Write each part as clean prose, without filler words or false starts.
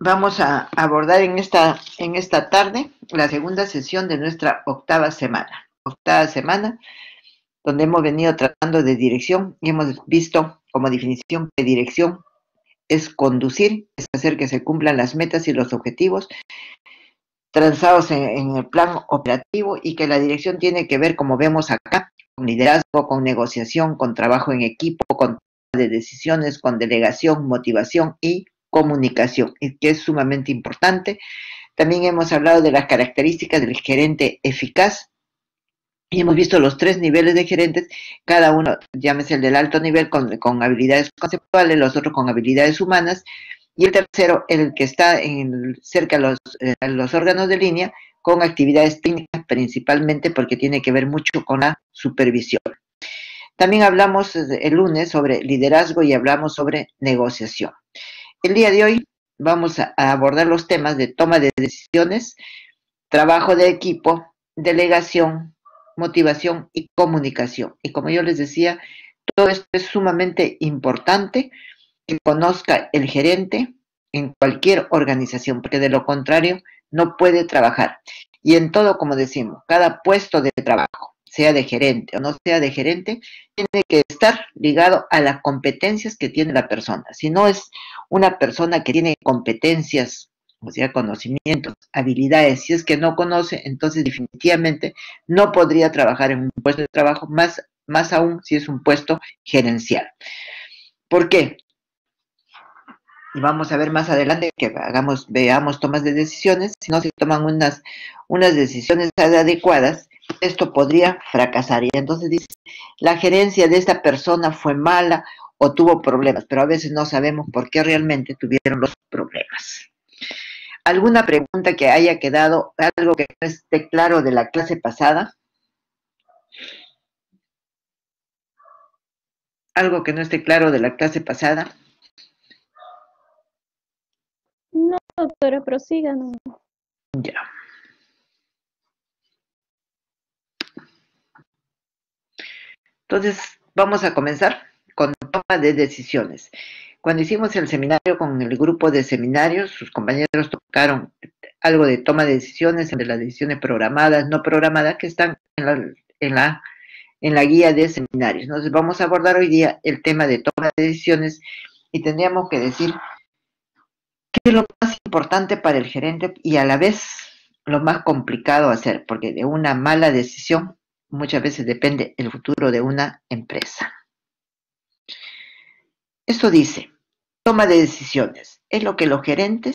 Vamos a abordar en esta tarde la segunda sesión de nuestra octava semana. Octava semana, donde hemos venido tratando de dirección y hemos visto como definición que dirección es conducir, es hacer que se cumplan las metas y los objetivos trazados en el plan operativo, y que la dirección tiene que ver, como vemos acá, con liderazgo, con negociación, con trabajo en equipo, con toma de decisiones, con delegación, motivación y comunicación, y que es sumamente importante. También hemos hablado de las características del gerente eficaz y hemos visto los tres niveles de gerentes, cada uno, llámese el del alto nivel con habilidades conceptuales, los otros con habilidades humanas, y el tercero, el que está cerca a los órganos de línea, con actividades técnicas principalmente, porque tiene que ver mucho con la supervisión. También hablamos el lunes sobre liderazgo y hablamos sobre negociación. El día de hoy vamos a abordar los temas de toma de decisiones, trabajo de equipo, delegación, motivación y comunicación. Y como yo les decía, todo esto es sumamente importante que conozca el gerente en cualquier organización, porque de lo contrario no puede trabajar. Y en todo, como decimos, cada puesto de trabajo, sea de gerente o no sea de gerente, tiene que estar ligado a las competencias que tiene la persona. Si no es una persona que tiene competencias, o sea, conocimientos, habilidades, si es que no conoce, entonces definitivamente no podría trabajar en un puesto de trabajo, más aún si es un puesto gerencial. ¿Por qué? Y vamos a ver más adelante que veamos tomas de decisiones. Si no se toman unas decisiones adecuadas, esto podría fracasar. Y entonces dice, la gerencia de esta persona fue mala o tuvo problemas, pero a veces no sabemos por qué realmente tuvieron los problemas. ¿Alguna pregunta que haya quedado, algo que no esté claro de la clase pasada? ¿Algo que no esté claro de la clase pasada? No, doctora, prosiga, no. Ya. Entonces, vamos a comenzar con toma de decisiones. Cuando hicimos el seminario con el grupo de seminarios, sus compañeros tocaron algo de toma de decisiones, entre las decisiones programadas, no programadas, que están en la guía de seminarios. Entonces, vamos a abordar hoy día el tema de toma de decisiones y tendríamos que decir qué es lo más importante para el gerente y a la vez lo más complicado hacer, porque de una mala decisión muchas veces depende el futuro de una empresa. Esto dice, toma de decisiones es lo que los gerentes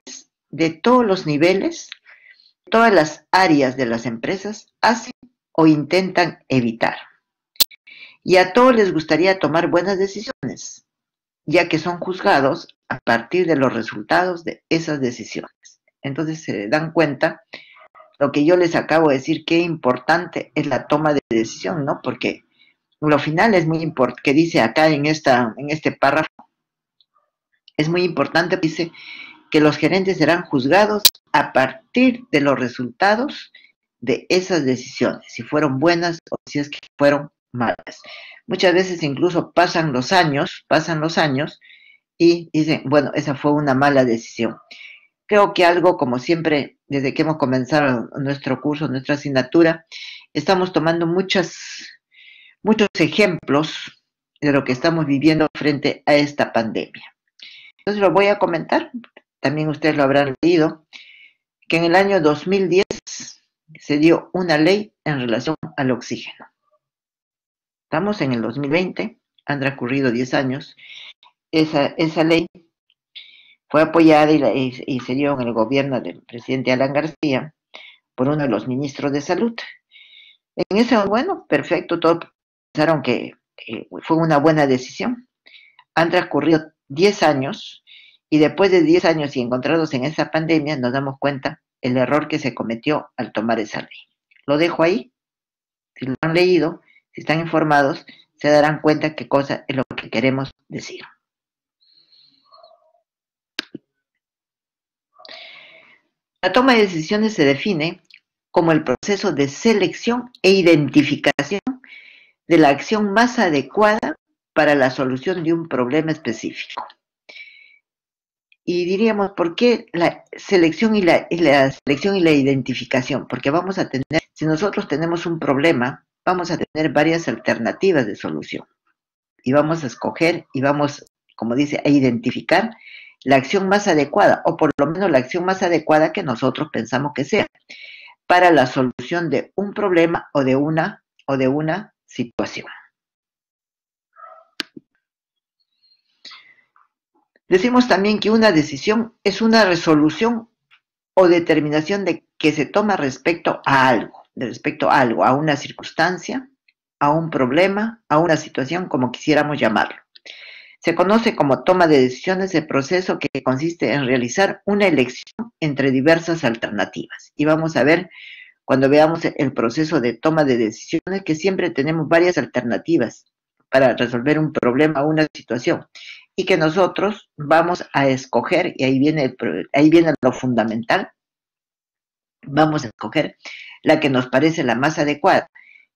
de todos los niveles, todas las áreas de las empresas hacen o intentan evitar. Y a todos les gustaría tomar buenas decisiones, ya que son juzgados a partir de los resultados de esas decisiones. Entonces se dan cuenta lo que yo les acabo de decir, qué importante es la toma de decisión, ¿no? Porque lo final es muy importante, que dice acá en este párrafo, es muy importante, dice que los gerentes serán juzgados a partir de los resultados de esas decisiones, si fueron buenas o si es que fueron malas. Muchas veces incluso pasan los años y dicen, bueno, esa fue una mala decisión. Creo que algo, como siempre, desde que hemos comenzado nuestro curso, nuestra asignatura, estamos tomando muchos ejemplos de lo que estamos viviendo frente a esta pandemia. Entonces lo voy a comentar, también ustedes lo habrán leído, que en el año 2010 se dio una ley en relación al oxígeno. Estamos en el 2020, han transcurrido 10 años. Esa ley fue apoyada y se dio en el gobierno del presidente Alan García por uno de los ministros de salud. En ese, bueno, perfecto, todos pensaron que fue una buena decisión. Han transcurrido 10 años y después de 10 años y encontrados en esa pandemia nos damos cuenta el error que se cometió al tomar esa ley. Lo dejo ahí, si lo han leído, si están informados, se darán cuenta qué cosa es lo que queremos decir. La toma de decisiones se define como el proceso de selección e identificación de la acción más adecuada para la solución de un problema específico. Y diríamos, ¿por qué la selección y la selección y la identificación? Porque vamos a tener, si nosotros tenemos un problema, vamos a tener varias alternativas de solución. Y vamos a escoger y vamos, como dice, a identificar la acción más adecuada, o por lo menos la acción más adecuada que nosotros pensamos que sea, para la solución de un problema o de una situación. Decimos también que una decisión es una resolución o determinación de que se toma respecto a algo, a una circunstancia, a un problema, a una situación, como quisiéramos llamarlo. Se conoce como toma de decisiones el proceso que consiste en realizar una elección entre diversas alternativas. Y vamos a ver, cuando veamos el proceso de toma de decisiones, que siempre tenemos varias alternativas para resolver un problema o una situación. Y que nosotros vamos a escoger, y ahí viene lo fundamental, vamos a escoger la que nos parece la más adecuada,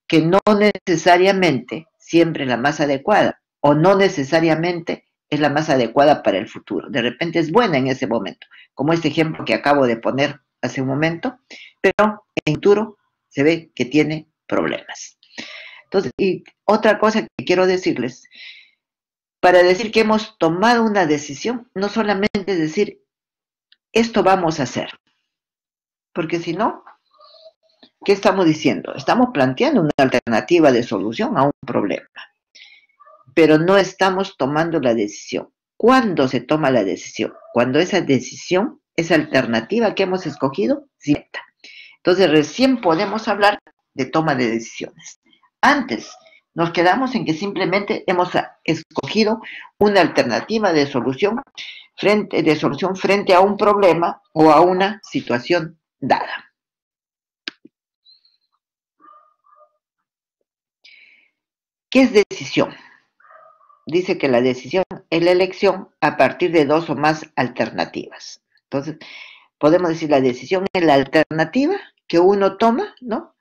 que no necesariamente siempre la más adecuada, o no necesariamente es la más adecuada para el futuro. De repente es buena en ese momento, como este ejemplo que acabo de poner hace un momento, pero en el futuro se ve que tiene problemas. Entonces, y otra cosa que quiero decirles, para decir que hemos tomado una decisión, no solamente es decir, esto vamos a hacer, porque si no, ¿qué estamos diciendo? Estamos planteando una alternativa de solución a un problema, pero no estamos tomando la decisión. ¿Cuándo se toma la decisión? Cuando esa decisión, esa alternativa que hemos escogido, cierta. Entonces recién podemos hablar de toma de decisiones. Antes nos quedamos en que simplemente hemos escogido una alternativa de solución frente a un problema o a una situación dada. ¿Qué es decisión? Dice que la decisión es la elección a partir de dos o más alternativas. Entonces, podemos decir la decisión es la alternativa que uno toma, ¿no?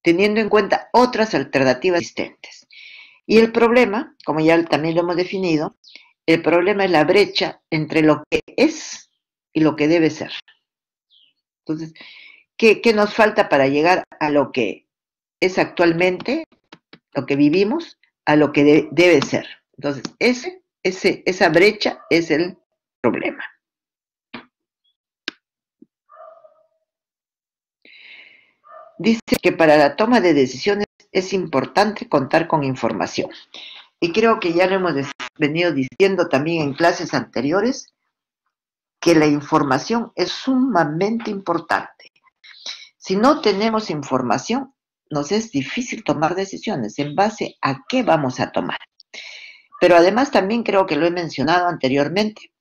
Teniendo en cuenta otras alternativas existentes. Y el problema, como ya también lo hemos definido, el problema es la brecha entre lo que es y lo que debe ser. Entonces, ¿qué nos falta para llegar a lo que es actualmente, lo que vivimos, a lo que debe ser? Entonces, esa brecha es el problema. Dice que para la toma de decisiones es importante contar con información. Y creo que ya lo hemos venido diciendo también en clases anteriores, que la información es sumamente importante. Si no tenemos información, nos es difícil tomar decisiones. ¿En base a qué vamos a tomar? Pero además también creo que lo he mencionado anteriormente,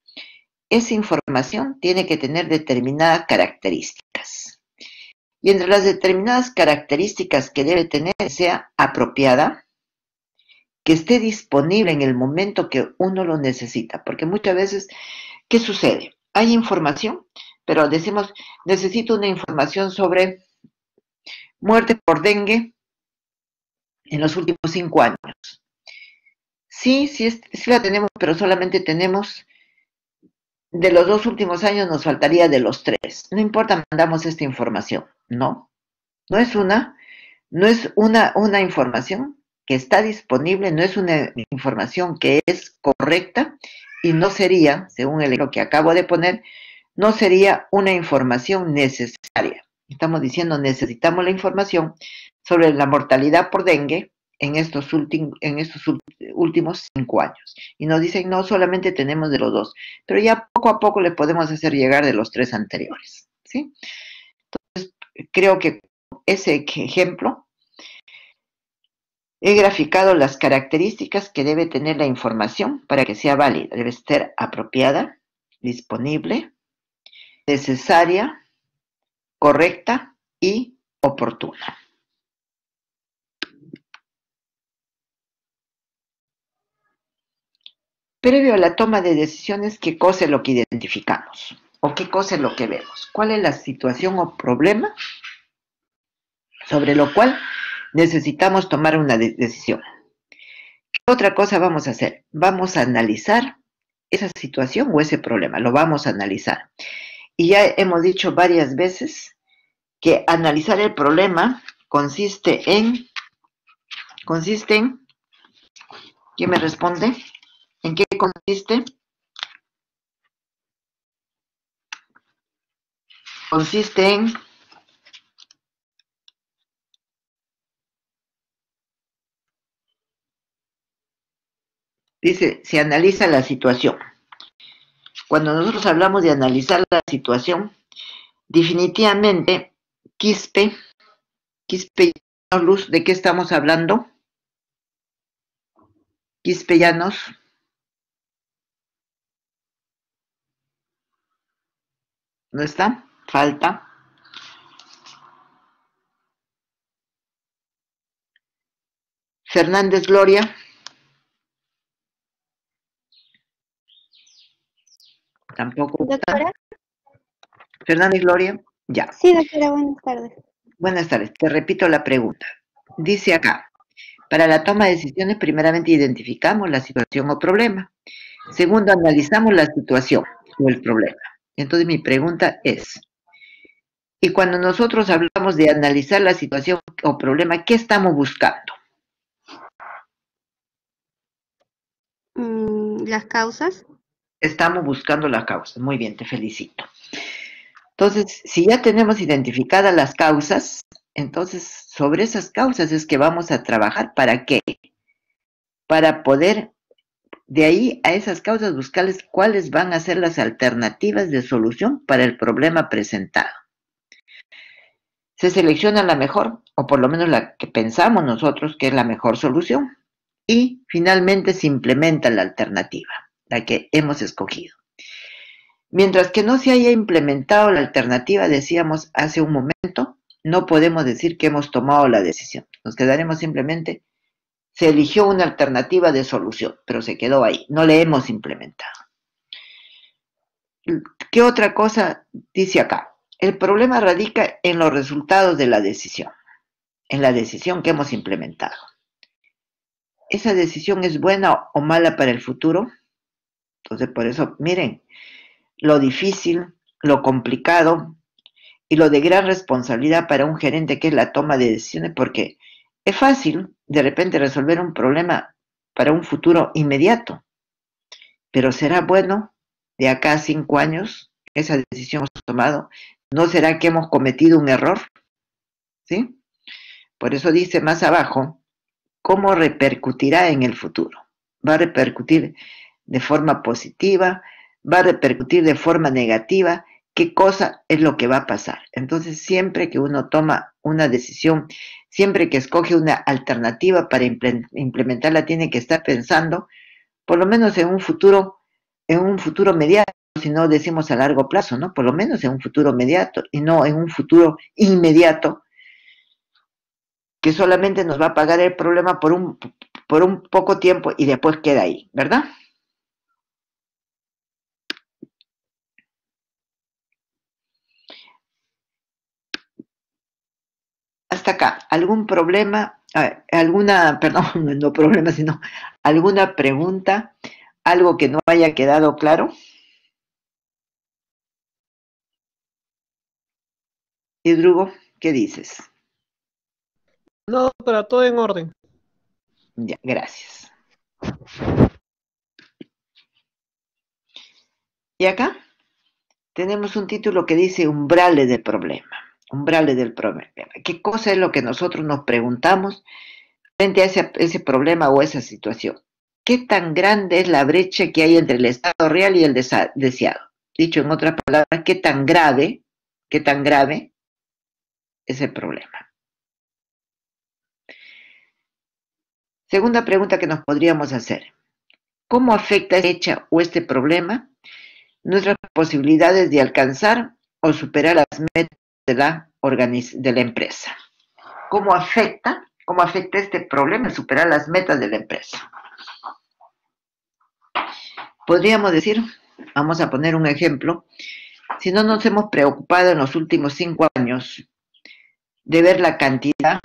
esa información tiene que tener determinadas características. Y entre las determinadas características que debe tener, sea apropiada, que esté disponible en el momento que uno lo necesita. Porque muchas veces, ¿qué sucede? Hay información, pero decimos, necesito una información sobre muerte por dengue en los últimos 5 años. Sí la tenemos, pero solamente tenemos de los 2 últimos años, nos faltaría de los 3. No importa, mandamos esta información. No es una información que está disponible, no es una información que es correcta y no sería, según el ejemplo que acabo de poner, no sería una información necesaria. Estamos diciendo, necesitamos la información sobre la mortalidad por dengue en estos últimos 5 años. Y nos dicen, no, solamente tenemos de los 2, pero ya poco a poco le podemos hacer llegar de los 3 anteriores, ¿sí? Entonces, creo que ese ejemplo he graficado las características que debe tener la información para que sea válida. Debe ser apropiada, disponible, necesaria, correcta y oportuna. Previo a la toma de decisiones, ¿qué cosa es lo que identificamos? ¿O qué cosa es lo que vemos? ¿Cuál es la situación o problema sobre lo cual necesitamos tomar una decisión? ¿Qué otra cosa vamos a hacer? Vamos a analizar esa situación o ese problema, lo vamos a analizar. Y ya hemos dicho varias veces que analizar el problema consiste en, ¿quién me responde? ¿En qué consiste? Consiste en dice, se analiza la situación. Cuando nosotros hablamos de analizar la situación, definitivamente, Quispe, Luz, ¿de qué estamos hablando? Quispellanos. ¿No está? Falta. Fernández Gloria. Tampoco está. Doctora. Fernández Gloria, ya. Sí, doctora, buenas tardes. Buenas tardes, te repito la pregunta. Dice acá, para la toma de decisiones, primeramente identificamos la situación o problema. Segundo, analizamos la situación o el problema. Entonces mi pregunta es, y cuando nosotros hablamos de analizar la situación o problema, ¿qué estamos buscando? Las causas. Estamos buscando la causa. Muy bien, te felicito. Entonces, si ya tenemos identificadas las causas, entonces sobre esas causas es que vamos a trabajar. ¿Para qué? Para poder de ahí a esas causas buscarles cuáles van a ser las alternativas de solución para el problema presentado. Se selecciona la mejor, o por lo menos la que pensamos nosotros que es la mejor solución, y finalmente se implementa la alternativa, la que hemos escogido. Mientras que no se haya implementado la alternativa, decíamos hace un momento, no podemos decir que hemos tomado la decisión. Nos quedaremos simplemente, se eligió una alternativa de solución, pero se quedó ahí, no le hemos implementado. ¿Qué otra cosa dice acá? El problema radica en los resultados de la decisión, en la decisión que hemos implementado. ¿Esa decisión es buena o mala para el futuro? Entonces, por eso, miren, lo difícil, lo complicado y lo de gran responsabilidad para un gerente que es la toma de decisiones, porque es fácil de repente resolver un problema para un futuro inmediato, pero ¿será bueno de acá a 5 años esa decisión que hemos tomado? ¿No será que hemos cometido un error? ¿Sí? Por eso dice más abajo, ¿cómo repercutirá en el futuro? ¿Va a repercutir de forma positiva? ¿Va a repercutir de forma negativa? ¿Qué cosa es lo que va a pasar? Entonces, siempre que uno toma una decisión, siempre que escoge una alternativa para implementarla, tiene que estar pensando, por lo menos en un futuro mediato, si no decimos a largo plazo, ¿no? Por lo menos en un futuro mediato y no en un futuro inmediato que solamente nos va a pagar el problema por un poco tiempo y después queda ahí, ¿verdad? Hasta acá, ¿algún problema, perdón, no problema, sino alguna pregunta, algo que no haya quedado claro? Y Drugo, ¿qué dices? No, doctora, todo en orden. Ya, gracias. Y acá tenemos un título que dice umbrales del problema. Umbrales del problema. ¿Qué cosa es lo que nosotros nos preguntamos frente a ese problema o esa situación? ¿Qué tan grande es la brecha que hay entre el estado real y el deseado? Dicho en otras palabras, ¿qué tan grave es el problema? Segunda pregunta que nos podríamos hacer. ¿Cómo afecta esta brecha o este problema nuestras posibilidades de alcanzar o superar las metas de la empresa? ¿Cómo afecta este problema superar las metas de la empresa? Podríamos decir, vamos a poner un ejemplo, si no nos hemos preocupado en los últimos 5 años de ver la cantidad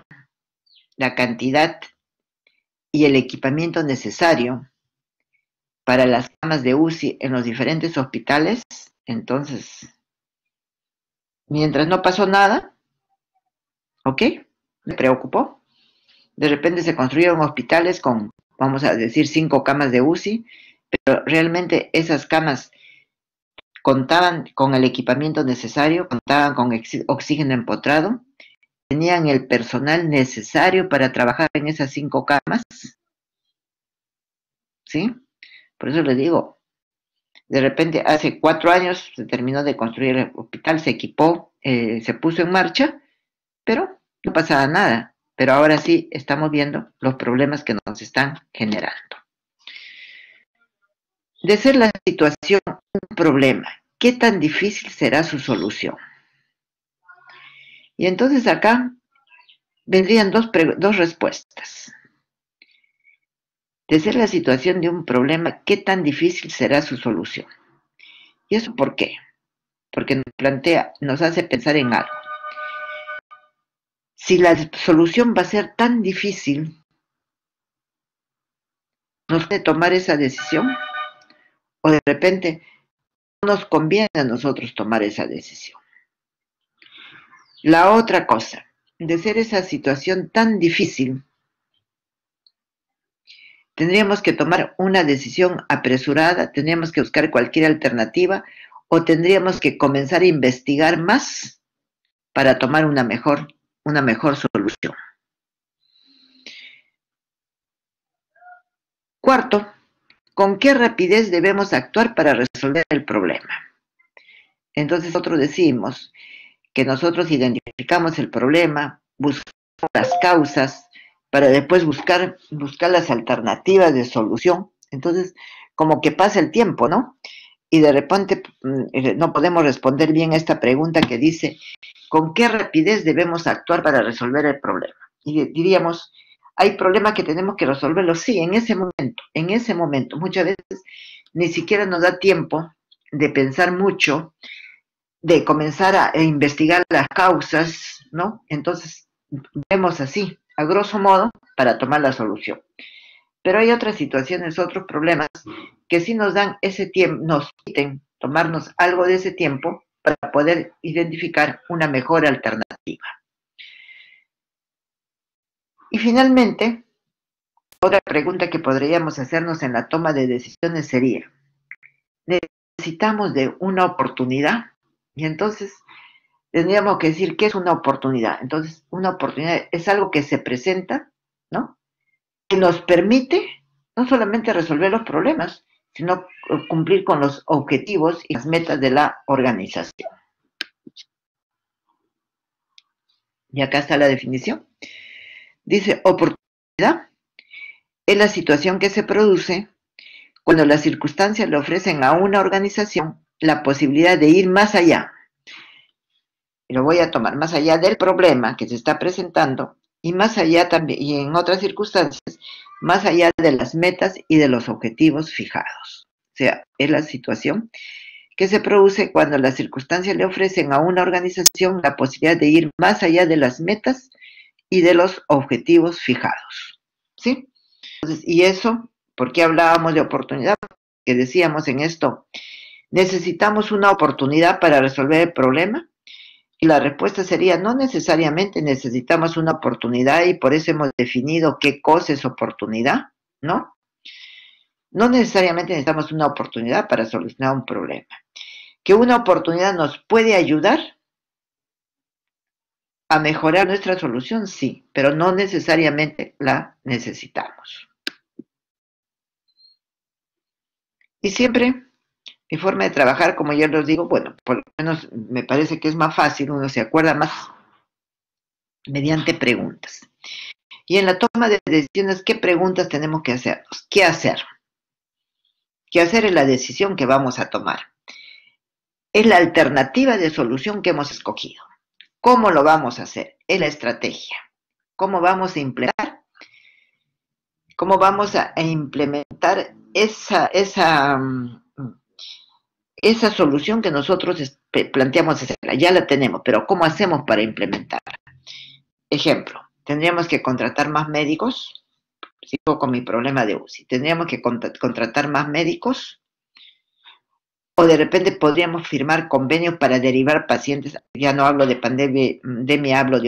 y el equipamiento necesario para las camas de UCI en los diferentes hospitales. Entonces, mientras no pasó nada, ¿ok? Me preocupó. De repente se construyeron hospitales con, vamos a decir, 5 camas de UCI, pero realmente esas camas contaban con el equipamiento necesario, contaban con oxígeno empotrado, tenían el personal necesario para trabajar en esas 5 camas, ¿sí? Por eso les digo, de repente hace 4 años se terminó de construir el hospital, se equipó, se puso en marcha, pero no pasaba nada. Pero ahora sí estamos viendo los problemas que nos están generando. De ser la situación un problema, ¿qué tan difícil será su solución? Y entonces acá vendrían dos respuestas. De ser la situación de un problema, ¿qué tan difícil será su solución? ¿Y eso por qué? Porque nos hace pensar en algo. Si la solución va a ser tan difícil, ¿nos puede tomar esa decisión? O de repente no nos conviene a nosotros tomar esa decisión. La otra cosa, de ser esa situación tan difícil, tendríamos que tomar una decisión apresurada, tendríamos que buscar cualquier alternativa o tendríamos que comenzar a investigar más para tomar una mejor solución. Cuarto, ¿con qué rapidez debemos actuar para resolver el problema? Entonces nosotros decimos que nosotros identificamos el problema, buscamos las causas, para después buscar las alternativas de solución. Entonces, como que pasa el tiempo, ¿no? Y de repente no podemos responder bien a esta pregunta que dice, ¿con qué rapidez debemos actuar para resolver el problema? Y diríamos, ¿hay problemas que tenemos que resolverlos? Sí, en ese momento. Muchas veces ni siquiera nos da tiempo de pensar mucho, de comenzar a investigar las causas, ¿no? Entonces, vemos así, a grosso modo, para tomar la solución. Pero hay otras situaciones, otros problemas, que sí nos dan ese tiempo, nos quiten tomarnos algo de ese tiempo para poder identificar una mejor alternativa. Y finalmente, otra pregunta que podríamos hacernos en la toma de decisiones sería, ¿necesitamos de una oportunidad? Y entonces tendríamos que decir, ¿qué es una oportunidad? Entonces, una oportunidad es algo que se presenta, ¿no? Que nos permite no solamente resolver los problemas, sino cumplir con los objetivos y las metas de la organización. Y acá está la definición. Dice, oportunidad es la situación que se produce cuando las circunstancias le ofrecen a una organización la posibilidad de ir más allá. Y lo voy a tomar más allá del problema que se está presentando y más allá también, y en otras circunstancias, más allá de las metas y de los objetivos fijados. O sea, es la situación que se produce cuando las circunstancias le ofrecen a una organización la posibilidad de ir más allá de las metas y de los objetivos fijados. ¿Sí? Entonces, y eso, ¿por qué hablábamos de oportunidad? Que decíamos en esto, ¿necesitamos una oportunidad para resolver el problema? Y la respuesta sería, no necesariamente necesitamos una oportunidad y por eso hemos definido qué cosa es oportunidad, ¿no? No necesariamente necesitamos una oportunidad para solucionar un problema. Que una oportunidad nos puede ayudar a mejorar nuestra solución, sí, pero no necesariamente la necesitamos. Y siempre, mi forma de trabajar, como ya les digo, bueno, por lo menos me parece que es más fácil, uno se acuerda más mediante preguntas. Y en la toma de decisiones, ¿qué preguntas tenemos que hacernos? ¿Qué hacer? ¿Qué hacer es la decisión que vamos a tomar? Es la alternativa de solución que hemos escogido. ¿Cómo lo vamos a hacer? Es la estrategia. ¿Cómo vamos a implementar? ¿Cómo vamos a implementar esa solución que nosotros planteamos hacerla? Ya la tenemos, pero ¿cómo hacemos para implementarla? Ejemplo, ¿tendríamos que contratar más médicos? sigo con mi problema de UCI. ¿Tendríamos que contratar más médicos? ¿O de repente podríamos firmar convenios para derivar pacientes? Ya no hablo de pandemia, hablo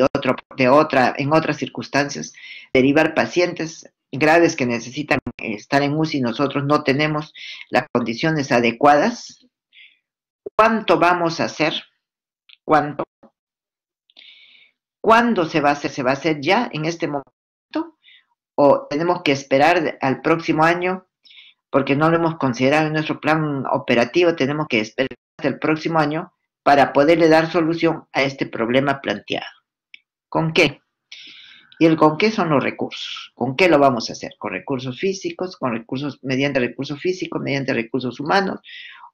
en otras circunstancias, derivar pacientes graves que necesitan estar en UCI, nosotros no tenemos las condiciones adecuadas. ¿Cuánto vamos a hacer? ¿Cuánto? ¿Cuándo se va a hacer? ¿Se va a hacer ya en este momento? ¿O tenemos que esperar al próximo año? Porque no lo hemos considerado en nuestro plan operativo, tenemos que esperar hasta el próximo año para poderle dar solución a este problema planteado. ¿Con qué? Y el con qué son los recursos. ¿Con qué lo vamos a hacer? ¿Con recursos físicos, mediante recursos físicos, mediante recursos humanos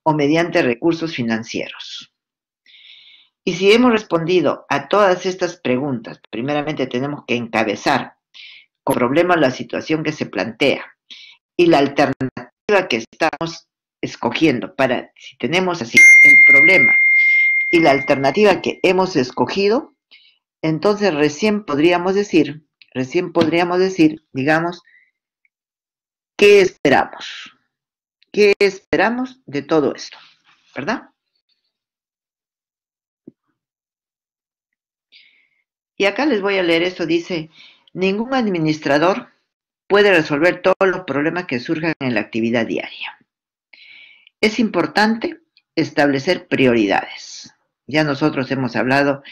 o mediante recursos financieros? Y si hemos respondido a todas estas preguntas, primeramente tenemos que encabezar con problema la situación que se plantea y la alternativa que estamos escogiendo para, si tenemos así el problema y la alternativa que hemos escogido, entonces recién podríamos decir, digamos, ¿qué esperamos? ¿Qué esperamos de todo esto? ¿Verdad? Y acá les voy a leer esto, dice, ningún administrador puede resolver todos los problemas que surjan en la actividad diaria. Es importante establecer prioridades. Ya nosotros hemos hablado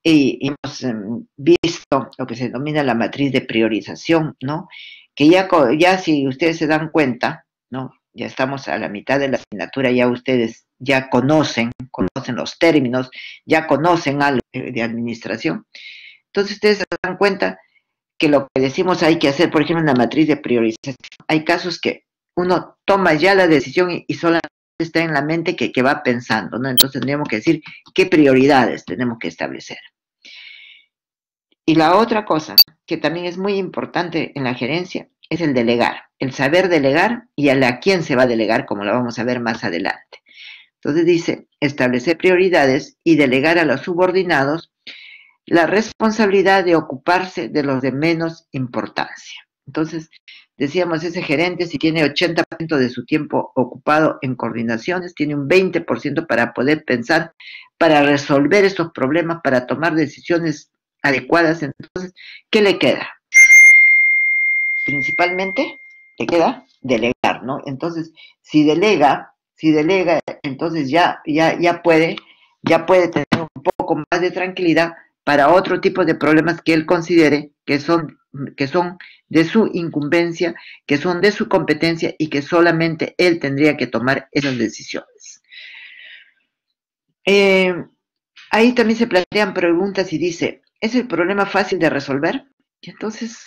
y hemos visto lo que se denomina la matriz de priorización, ¿no? Que ya si ustedes se dan cuenta, ¿no? Ya estamos a la mitad de la asignatura, ya ustedes ya conocen los términos, ya conocen algo de administración. Entonces ustedes se dan cuenta que lo que decimos hay que hacer, por ejemplo, en la matriz de priorización, hay casos que uno toma ya la decisión y solamente está en la mente que va pensando, ¿no? Entonces tendríamos que decir qué prioridades tenemos que establecer. Y la otra cosa que también es muy importante en la gerencia es el delegar, el saber delegar y a quién se va a delegar, como lo vamos a ver más adelante. Entonces dice, establecer prioridades y delegar a los subordinados la responsabilidad de ocuparse de los de menos importancia. Entonces, decíamos, ese gerente, si tiene 80% de su tiempo ocupado en coordinaciones, tiene un 20% para poder pensar, para resolver estos problemas, para tomar decisiones adecuadas. Entonces, ¿qué le queda? Principalmente, le queda delegar, ¿no? Entonces, si delega, entonces ya puede tener un poco más de tranquilidad para otro tipo de problemas que él considere que son de su incumbencia, que son de su competencia y que solamente él tendría que tomar esas decisiones. Ahí también se plantean preguntas y dice, ¿es el problema fácil de resolver? Y entonces,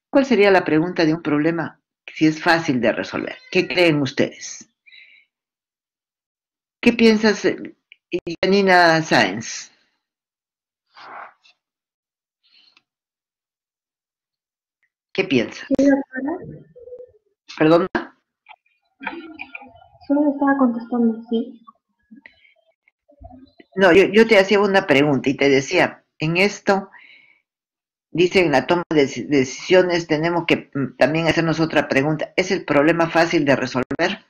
¿cuál sería la pregunta de un problema si es fácil de resolver? ¿Qué creen ustedes? ¿Qué piensas, Janina Sáenz? ¿Qué piensas? Sí, doctora. ¿Perdón? Solo estaba contestando sí. No, yo te hacía una pregunta y te decía, en esto, dice, en la toma de decisiones tenemos que también hacernos otra pregunta. ¿Es el problema fácil de resolver?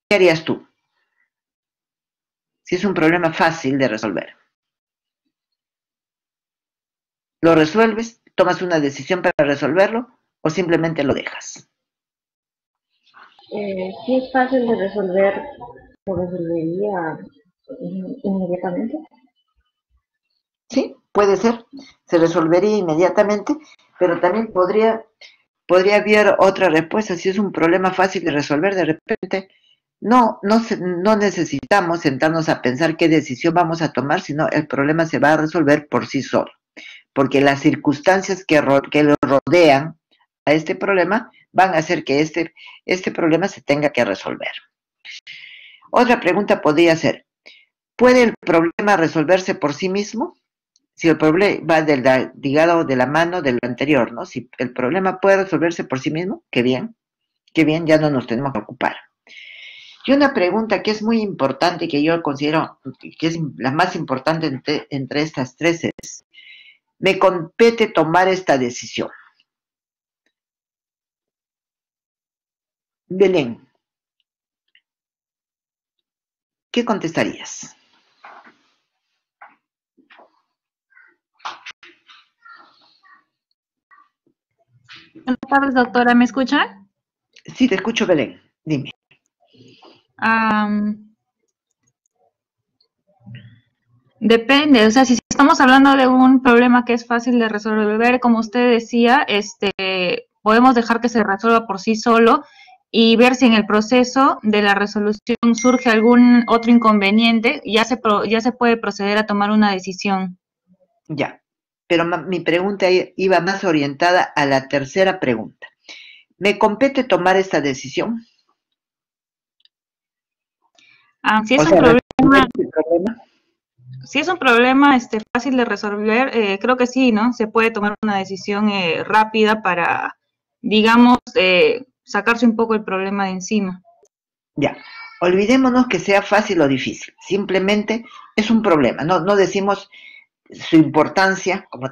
¿Qué harías tú? Si es un problema fácil de resolver. ¿Lo resuelves? ¿Tomas una decisión para resolverlo? ¿O simplemente lo dejas? Si es fácil de resolver, lo resolvería inmediatamente. Sí, puede ser. Se resolvería inmediatamente, pero también podría haber otra respuesta. Si es un problema fácil de resolver, de repente no necesitamos sentarnos a pensar qué decisión vamos a tomar, sino el problema se va a resolver por sí solo, porque las circunstancias que lo rodean a este problema van a hacer que este problema se tenga que resolver. Otra pregunta podría ser, ¿puede el problema resolverse por sí mismo? Si el problema va ligado de la mano del anterior, ¿no? Si el problema puede resolverse por sí mismo, qué bien, ya no nos tenemos que ocupar. Y una pregunta que es muy importante, que yo considero que es la más importante entre estas tres es, ¿me compete tomar esta decisión? Belén, ¿qué contestarías? Buenas tardes, doctora. ¿Me escucha? Sí, te escucho, Belén. Dime. Depende, o sea, si estamos hablando de un problema que es fácil de resolver, como usted decía, podemos dejar que se resuelva por sí solo y ver si en el proceso de la resolución surge algún otro inconveniente, ya se puede proceder a tomar una decisión. Ya, pero mi pregunta iba más orientada a la tercera pregunta. ¿Me compete tomar esta decisión? Si es un problema, si es un problema fácil de resolver, creo que sí, ¿no? Se puede tomar una decisión rápida para, digamos, sacarse un poco el problema de encima. Ya, olvidémonos que sea fácil o difícil, simplemente es un problema, no decimos su importancia, como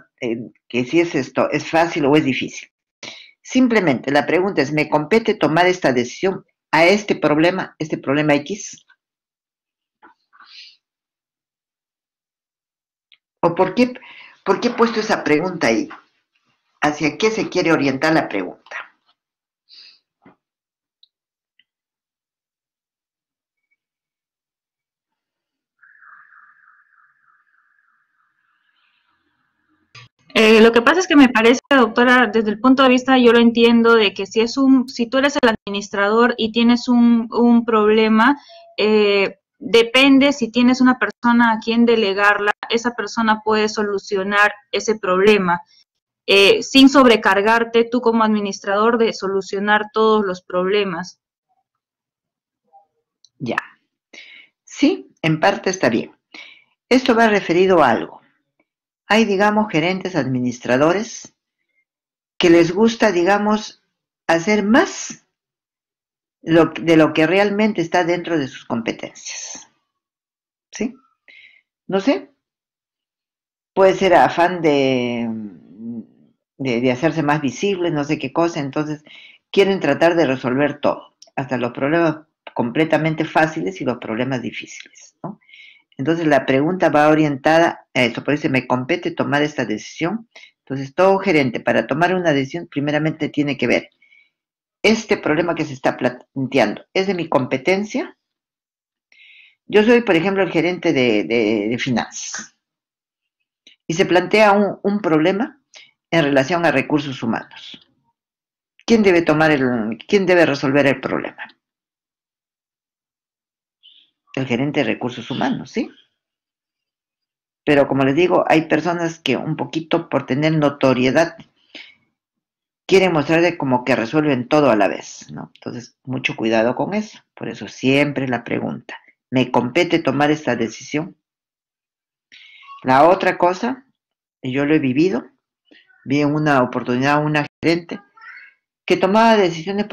que si es esto, es fácil o es difícil. Simplemente la pregunta es, ¿me compete tomar esta decisión a este problema X? ¿O por qué he puesto esa pregunta ahí? ¿Hacia qué se quiere orientar la pregunta? Lo que pasa es que me parece, doctora, desde el punto de vista, yo lo entiendo, de que si tú eres el administrador y tienes un problema, depende si tienes una persona a quien delegarla, esa persona puede solucionar ese problema, sin sobrecargarte tú como administrador de solucionar todos los problemas. Ya. Sí, en parte está bien. Esto va referido a algo. Hay, digamos, gerentes administradores que les gusta, digamos, hacer más de lo que realmente está dentro de sus competencias. ¿Sí? No sé, puede ser afán de hacerse más visibles, no sé qué cosa, entonces quieren tratar de resolver todo, hasta los problemas completamente fáciles y los problemas difíciles, ¿no? Entonces la pregunta va orientada a eso, por eso me compete tomar esta decisión. Entonces todo gerente para tomar una decisión primeramente tiene que ver, este problema que se está planteando, ¿es de mi competencia? Yo soy, por ejemplo, el gerente de finanzas y se plantea un problema en relación a recursos humanos. ¿Quién debe resolver el problema? El gerente de recursos humanos, ¿sí? Pero como les digo, hay personas que un poquito por tener notoriedad quieren mostrarle como que resuelven todo a la vez, ¿no? Entonces, mucho cuidado con eso. Por eso siempre la pregunta, ¿me compete tomar esta decisión? La otra cosa, yo lo he vivido, vi en una oportunidad una gerente que tomaba decisiones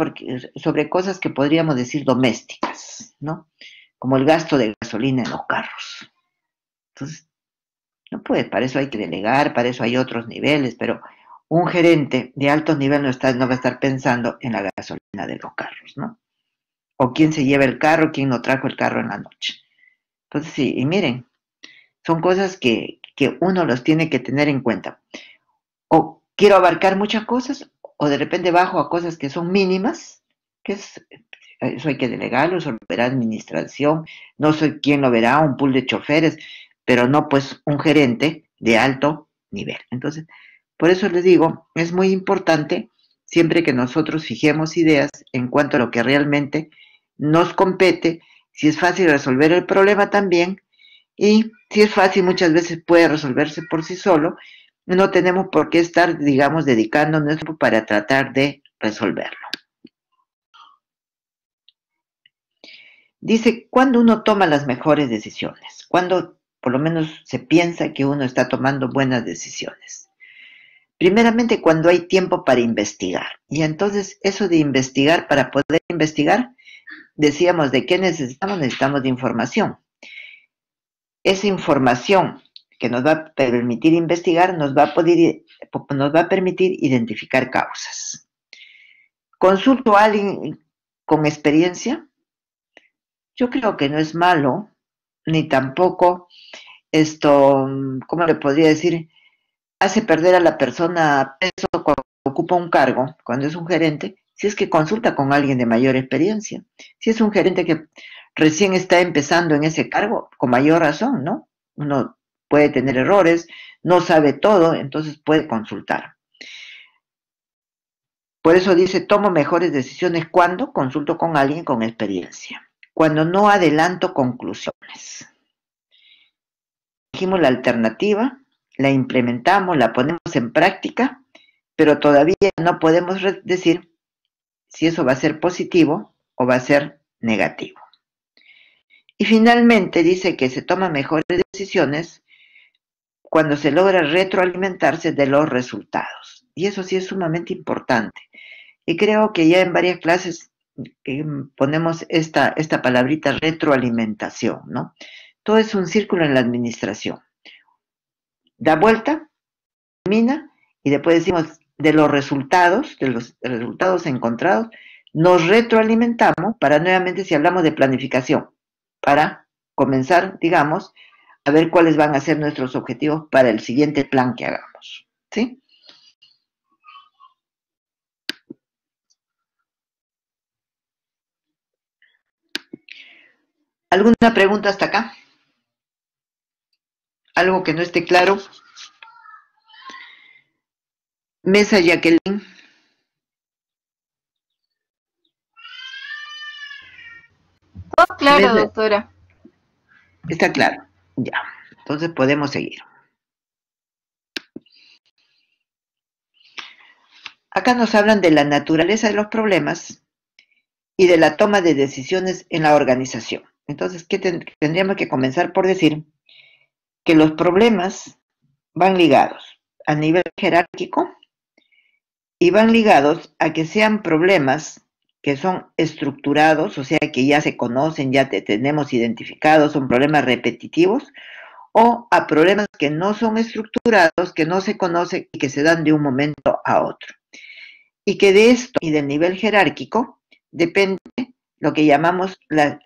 sobre cosas que podríamos decir domésticas, ¿no? Como el gasto de gasolina en los carros. Entonces, no puede, para eso hay que delegar, para eso hay otros niveles, pero un gerente de alto nivel no va a estar pensando en la gasolina de los carros, ¿no? O quién se lleva el carro, quién no trajo el carro en la noche. Entonces, sí, y miren, son cosas que uno los tiene que tener en cuenta. O quiero abarcar muchas cosas, o de repente bajo a cosas que son mínimas, eso hay que delegarlo, eso lo verá administración, no soy quien lo verá, un pool de choferes, pero no pues un gerente de alto nivel. Entonces, por eso les digo, es muy importante siempre que nosotros fijemos ideas en cuanto a lo que realmente nos compete, si es fácil resolver el problema también, y si es fácil muchas veces puede resolverse por sí solo, no tenemos por qué estar, digamos, dedicándonos para tratar de resolverlo. Dice, ¿cuándo uno toma las mejores decisiones? ¿Cuándo por lo menos se piensa que uno está tomando buenas decisiones? Primeramente, cuando hay tiempo para investigar. Y entonces, eso de investigar, para poder investigar, decíamos, ¿de qué necesitamos? Necesitamos de información. Esa información que nos va a permitir investigar nos va a permitir identificar causas. Consulto a alguien con experiencia, yo creo que no es malo, ni tampoco esto, ¿cómo le podría decir? Hace perder a la persona peso cuando ocupa un cargo, cuando es un gerente, si es que consulta con alguien de mayor experiencia. Si es un gerente que recién está empezando en ese cargo, con mayor razón, ¿no? Uno puede tener errores, no sabe todo, entonces puede consultar. Por eso dice, tomo mejores decisiones cuando consulto con alguien con experiencia. Cuando no adelanto conclusiones. Elegimos la alternativa, la implementamos, la ponemos en práctica, pero todavía no podemos decir si eso va a ser positivo o va a ser negativo. Y finalmente dice que se toman mejores decisiones cuando se logra retroalimentarse de los resultados. Y eso sí es sumamente importante. Y creo que ya en varias clases ponemos esta palabrita retroalimentación, ¿no? Todo es un círculo en la administración. Da vuelta, termina, y después decimos de los resultados encontrados, nos retroalimentamos para nuevamente, si hablamos de planificación, para comenzar, digamos, a ver cuáles van a ser nuestros objetivos para el siguiente plan que hagamos, ¿sí? ¿Alguna pregunta hasta acá? ¿Algo que no esté claro? Mesa Jacqueline. Todo claro, Mesa. doctora. Está claro, ya. Entonces podemos seguir. Acá nos hablan de la naturaleza de los problemas y de la toma de decisiones en la organización. Entonces, ¿qué tendríamos que comenzar por decir? Que los problemas van ligados a nivel jerárquico y van ligados a que sean problemas que son estructurados, o sea, que ya se conocen, ya tenemos identificados, son problemas repetitivos, o a problemas que no son estructurados, que no se conocen y que se dan de un momento a otro. Y que de esto y del nivel jerárquico depende lo que llamamos la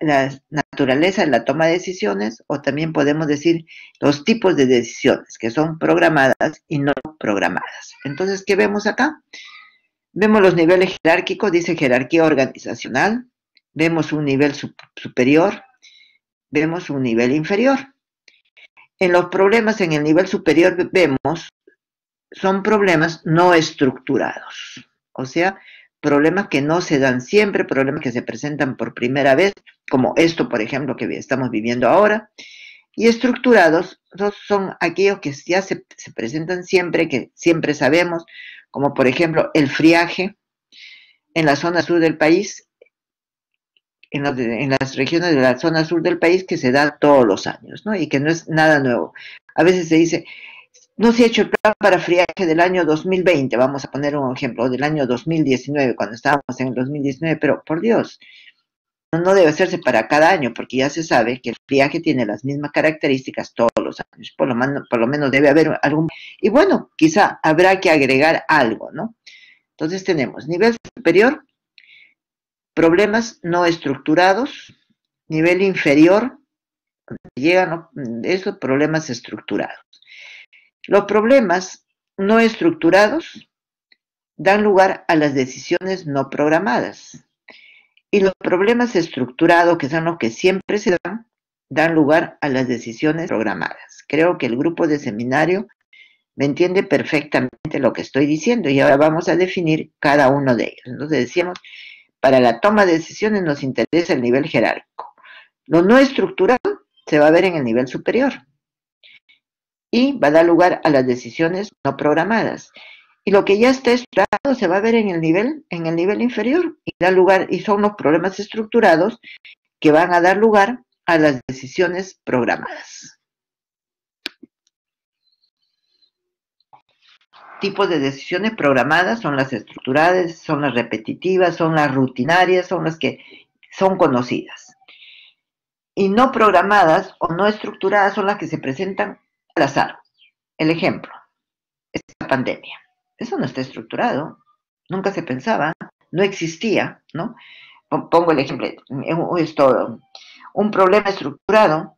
naturaleza de la toma de decisiones, o también podemos decir los tipos de decisiones, que son programadas y no programadas. Entonces, ¿qué vemos acá? Vemos los niveles jerárquicos, dice jerarquía organizacional, vemos un nivel superior, vemos un nivel inferior. En los problemas en el nivel superior vemos, son problemas no estructurados, o sea, problemas que no se dan siempre, problemas que se presentan por primera vez, como esto, por ejemplo, que estamos viviendo ahora, y estructurados son aquellos que ya se presentan siempre, que siempre sabemos, como por ejemplo el friaje en la zona sur del país, en las regiones de la zona sur del país, que se da todos los años, ¿no? Y que no es nada nuevo. A veces se dice, no se ha hecho el plan para friaje del año 2020, vamos a poner un ejemplo, del año 2019, cuando estábamos en el 2019, pero por Dios, no debe hacerse para cada año, porque ya se sabe que el friaje tiene las mismas características todos los años, por lo menos debe haber algún, y bueno, quizá habrá que agregar algo, ¿no? Entonces tenemos nivel superior, problemas no estructurados, nivel inferior, llegan esos problemas estructurados. Los problemas no estructurados dan lugar a las decisiones no programadas. Y los problemas estructurados, que son los que siempre se dan lugar a las decisiones programadas. Creo que el grupo de seminario me entiende perfectamente lo que estoy diciendo y ahora vamos a definir cada uno de ellos. Entonces decíamos, para la toma de decisiones nos interesa el nivel jerárquico. Lo no estructurado se va a ver en el nivel superior y va a dar lugar a las decisiones no programadas. Y lo que ya está estructurado se va a ver en el nivel inferior y da lugar, y son los problemas estructurados que van a dar lugar a las decisiones programadas. Tipos de decisiones programadas son las estructuradas, son las repetitivas, son las rutinarias, son las que son conocidas. Y no programadas o no estructuradas son las que se presentan al azar. El ejemplo, esta pandemia. Eso no está estructurado, nunca se pensaba, no existía, ¿no? pongo el ejemplo, un problema estructurado,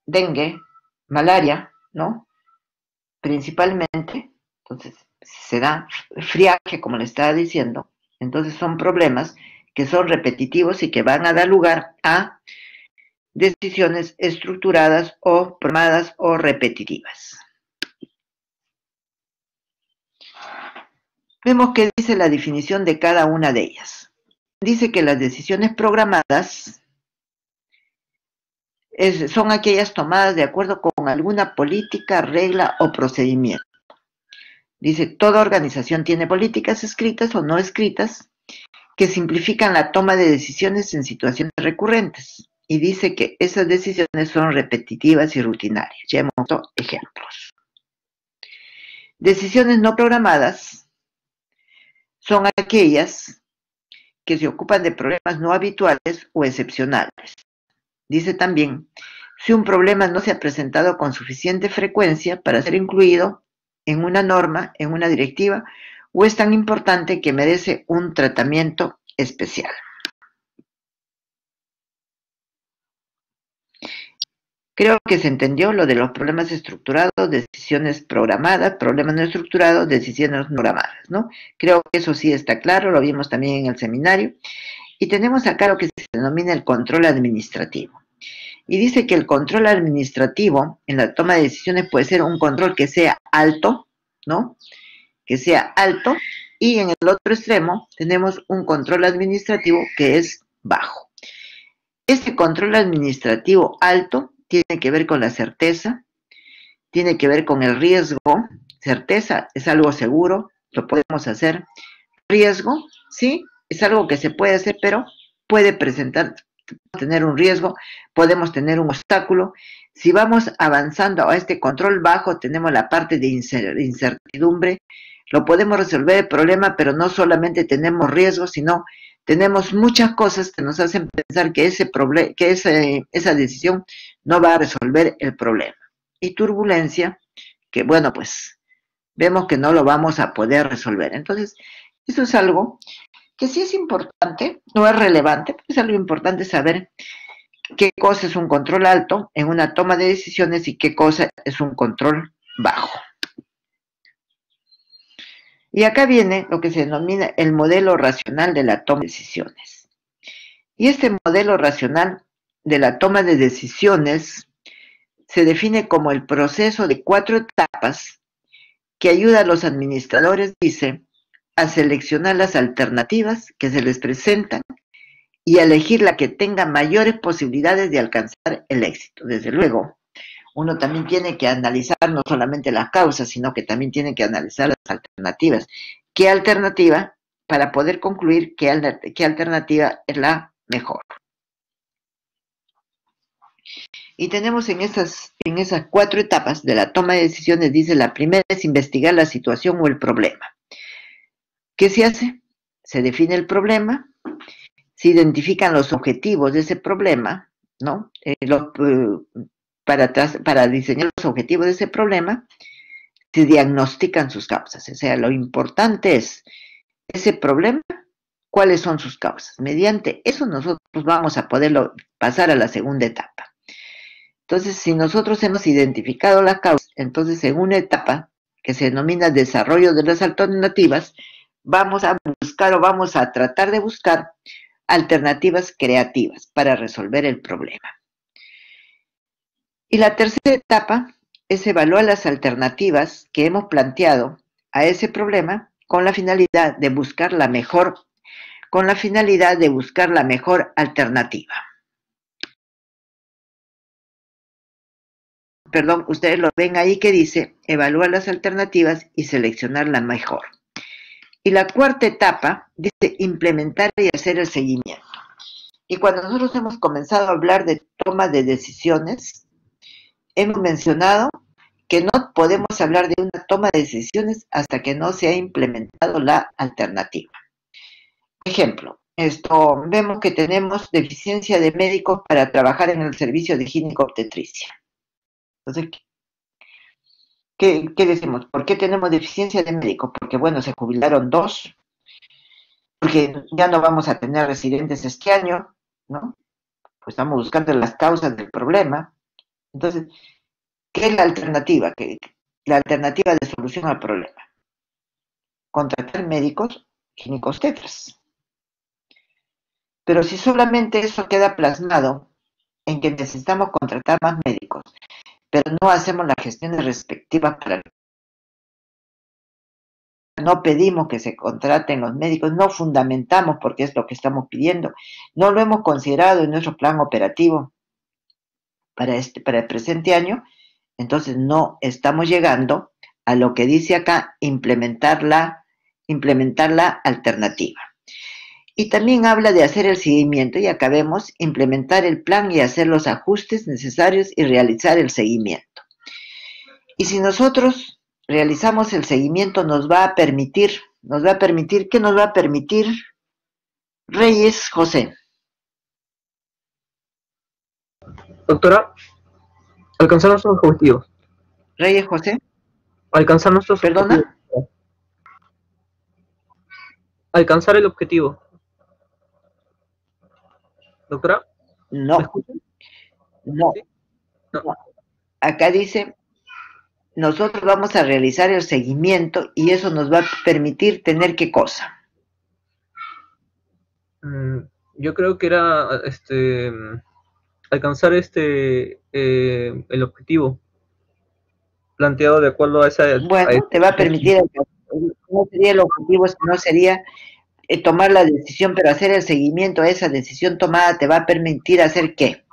dengue, malaria, ¿no? Principalmente, entonces se da friaje, como le estaba diciendo, entonces son problemas que son repetitivos y que van a dar lugar a decisiones estructuradas o programadas o repetitivas. Vemos que dice la definición de cada una de ellas. Dice que las decisiones programadas son aquellas tomadas de acuerdo con alguna política, regla o procedimiento. Dice, toda organización tiene políticas escritas o no escritas que simplifican la toma de decisiones en situaciones recurrentes. Y dice que esas decisiones son repetitivas y rutinarias. Ya hemos visto ejemplos. Decisiones no programadas son aquellas que se ocupan de problemas no habituales o excepcionales. Dice también, si un problema no se ha presentado con suficiente frecuencia para ser incluido en una norma, en una directiva, o es tan importante que merece un tratamiento especial. Creo que se entendió lo de los problemas estructurados, decisiones programadas, problemas no estructurados, decisiones no programadas, ¿no? Creo que eso sí está claro, lo vimos también en el seminario. Y tenemos acá lo que se denomina el control administrativo. Y dice que el control administrativo en la toma de decisiones puede ser un control que sea alto, ¿no? Que sea alto, y en el otro extremo tenemos un control administrativo que es bajo. Este control administrativo alto tiene que ver con la certeza, tiene que ver con el riesgo. Certeza es algo seguro, lo podemos hacer. Riesgo, sí, es algo que se puede hacer, pero puede tener un riesgo, podemos tener un obstáculo. Si vamos avanzando a este control bajo, tenemos la parte de incertidumbre. Lo podemos resolver el problema, pero no solamente tenemos riesgos, sino tenemos muchas cosas que nos hacen pensar que esa decisión no va a resolver el problema. Y turbulencia, que bueno, pues vemos que no lo vamos a poder resolver. Entonces, eso es algo que sí es importante, no es relevante, pero es algo importante saber qué cosa es un control alto en una toma de decisiones y qué cosa es un control bajo. Y acá viene lo que se denomina el modelo racional de la toma de decisiones. Y este modelo racional de la toma de decisiones se define como el proceso de 4 etapas que ayuda a los administradores, dice, a seleccionar las alternativas que se les presentan y a elegir la que tenga mayores posibilidades de alcanzar el éxito. Desde luego, uno también tiene que analizar no solamente las causas, sino que también tiene que analizar las alternativas. ¿Qué alternativa? Para poder concluir qué alternativa es la mejor. Y tenemos en esas 4 etapas de la toma de decisiones, dice, la primera es investigar la situación o el problema. ¿Qué se hace? Se define el problema, se identifican los objetivos de ese problema, ¿no? Para diseñar los objetivos de ese problema, se diagnostican sus causas. O sea, lo importante es ese problema, cuáles son sus causas. Mediante eso nosotros vamos a poderlo pasar a la segunda etapa. Entonces, si nosotros hemos identificado la causa, entonces en una etapa que se denomina desarrollo de las alternativas, vamos a buscar o vamos a tratar de buscar alternativas creativas para resolver el problema. Y la tercera etapa es evaluar las alternativas que hemos planteado a ese problema con la finalidad de buscar la mejor alternativa. Perdón, ustedes lo ven ahí que dice evaluar las alternativas y seleccionar la mejor. Y la cuarta etapa dice implementar y hacer el seguimiento. Y cuando nosotros hemos comenzado a hablar de toma de decisiones, hemos mencionado que no podemos hablar de una toma de decisiones hasta que no se ha implementado la alternativa. Ejemplo, vemos que tenemos deficiencia de médicos para trabajar en el servicio de gineco-obstetricia. Entonces, ¿qué decimos? ¿Por qué tenemos deficiencia de médicos? Porque, bueno, se jubilaron 2 porque ya no vamos a tener residentes este año, ¿no? Pues estamos buscando las causas del problema. Entonces, ¿qué es la alternativa? La alternativa de solución al problema. Contratar médicos ginecobstetras. Pero si solamente eso queda plasmado en que necesitamos contratar más médicos, pero no hacemos las gestiones respectivas para... No pedimos que se contraten los médicos, no fundamentamos porque es lo que estamos pidiendo, no lo hemos considerado en nuestro plan operativo para el presente año, entonces no estamos llegando a lo que dice acá, implementar la alternativa. Y también habla de hacer el seguimiento, y acá vemos implementar el plan y hacer los ajustes necesarios y realizar el seguimiento. Y si nosotros realizamos el seguimiento, ¿qué nos va a permitir? Reyes José. Doctora, alcanzar nuestros objetivos. Reyes José. Alcanzar nuestros ¿Perdona? objetivos. Alcanzar el objetivo. Doctora, No. ¿me escuchan? No. ¿Sí? No. Acá dice, nosotros vamos a realizar el seguimiento y eso nos va a permitir tener ¿qué cosa? Yo creo que era alcanzar el objetivo planteado de acuerdo a esa... Bueno, te va a permitir, no sería el objetivo, no sería tomar la decisión, pero hacer el seguimiento a esa decisión tomada te va a permitir hacer ¿qué?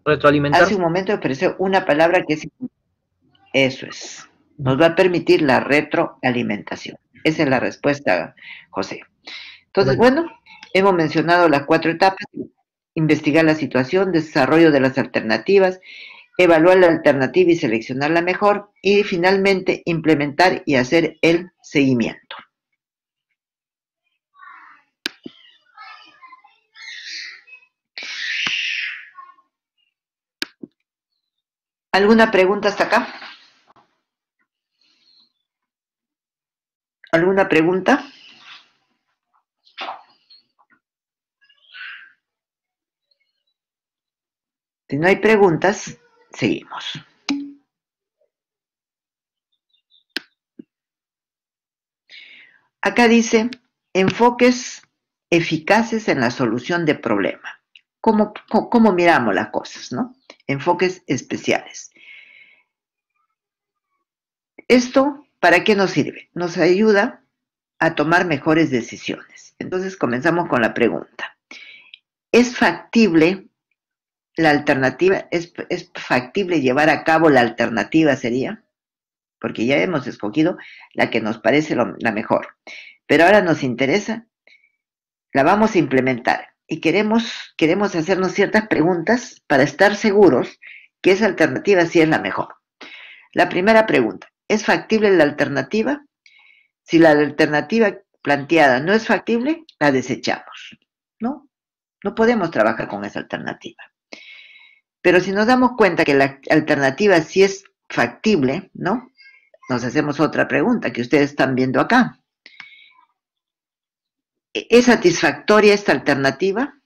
Retroalimentar. Hace un momento me apareció una palabra que es... Eso es. Nos va a permitir la retroalimentación. Esa es la respuesta, José. Entonces, bueno, hemos mencionado las 4 etapas: investigar la situación, desarrollo de las alternativas, evaluar la alternativa y seleccionar la mejor, y finalmente implementar y hacer el seguimiento. ¿Alguna pregunta hasta acá? ¿Alguna pregunta? Si no hay preguntas, seguimos. Acá dice, enfoques eficaces en la solución de problema. ¿Cómo miramos las cosas, no? Enfoques especiales. ¿Esto para qué nos sirve? Nos ayuda a tomar mejores decisiones. Entonces comenzamos con la pregunta. ¿Es factible la alternativa? ¿Es factible llevar a cabo la alternativa sería? Porque ya hemos escogido la que nos parece la mejor. Pero ahora nos interesa, la vamos a implementar y queremos hacernos ciertas preguntas para estar seguros que esa alternativa sí es la mejor. La primera pregunta, ¿es factible la alternativa? Si la alternativa planteada no es factible, la desechamos, ¿no? No podemos trabajar con esa alternativa. Pero si nos damos cuenta que la alternativa sí es factible, ¿no? Nos hacemos otra pregunta que ustedes están viendo acá. ¿Es satisfactoria esta alternativa?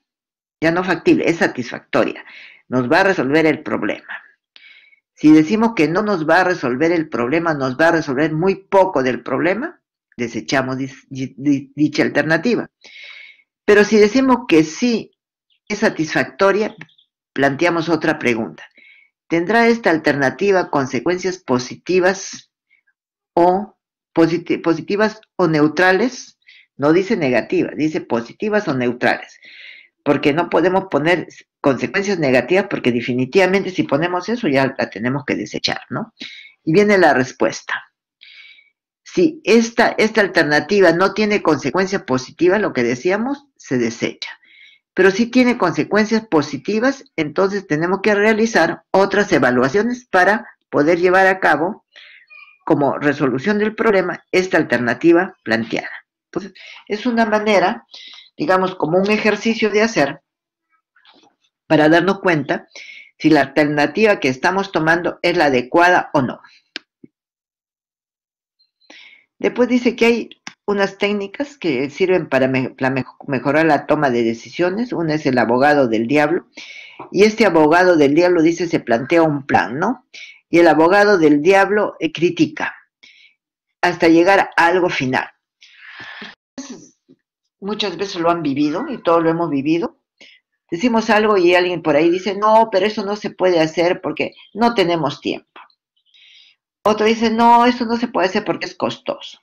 Ya no factible, es satisfactoria. Nos va a resolver el problema. Si decimos que no nos va a resolver el problema, nos va a resolver muy poco del problema, desechamos dicha alternativa. Pero si decimos que sí es satisfactoria, planteamos otra pregunta. ¿Tendrá esta alternativa consecuencias positivas o neutrales? No dice negativas, dice positivas o neutrales, porque no podemos poner consecuencias negativas porque definitivamente si ponemos eso ya la tenemos que desechar, ¿no? Y viene la respuesta. Si esta alternativa no tiene consecuencias positivas, lo que decíamos, se desecha. Pero si tiene consecuencias positivas, entonces tenemos que realizar otras evaluaciones para poder llevar a cabo como resolución del problema esta alternativa planteada. Entonces, es una manera, digamos, como un ejercicio de hacer para darnos cuenta si la alternativa que estamos tomando es la adecuada o no. Después dice que hay unas técnicas que sirven para mejorar la toma de decisiones. Una es el abogado del diablo, y este abogado del diablo dice, se plantea un plan, ¿no? Y el abogado del diablo critica hasta llegar a algo final. Muchas veces lo han vivido y todos lo hemos vivido. Decimos algo y alguien por ahí dice, no, pero eso no se puede hacer porque no tenemos tiempo. Otro dice, no, eso no se puede hacer porque es costoso.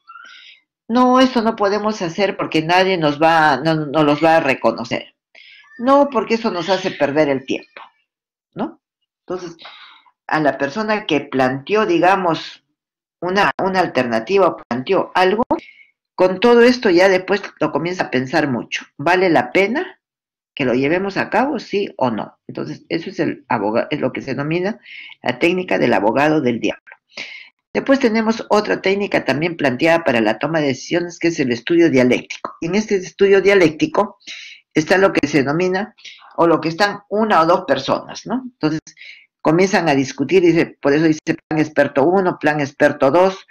No, eso no podemos hacer porque nadie no los va a reconocer. No, porque eso nos hace perder el tiempo, ¿no? Entonces, a la persona que planteó, digamos, una alternativa, planteó algo, con todo esto ya después lo comienza a pensar mucho. ¿Vale la pena que lo llevemos a cabo, sí o no? Entonces, eso es es lo que se denomina la técnica del abogado del diablo. Después tenemos otra técnica también planteada para la toma de decisiones, que es el estudio dialéctico. En este estudio dialéctico está lo que se denomina, o lo que están una o dos personas, ¿no? Entonces, comienzan a discutir, por eso dice plan experto 1, plan experto 2,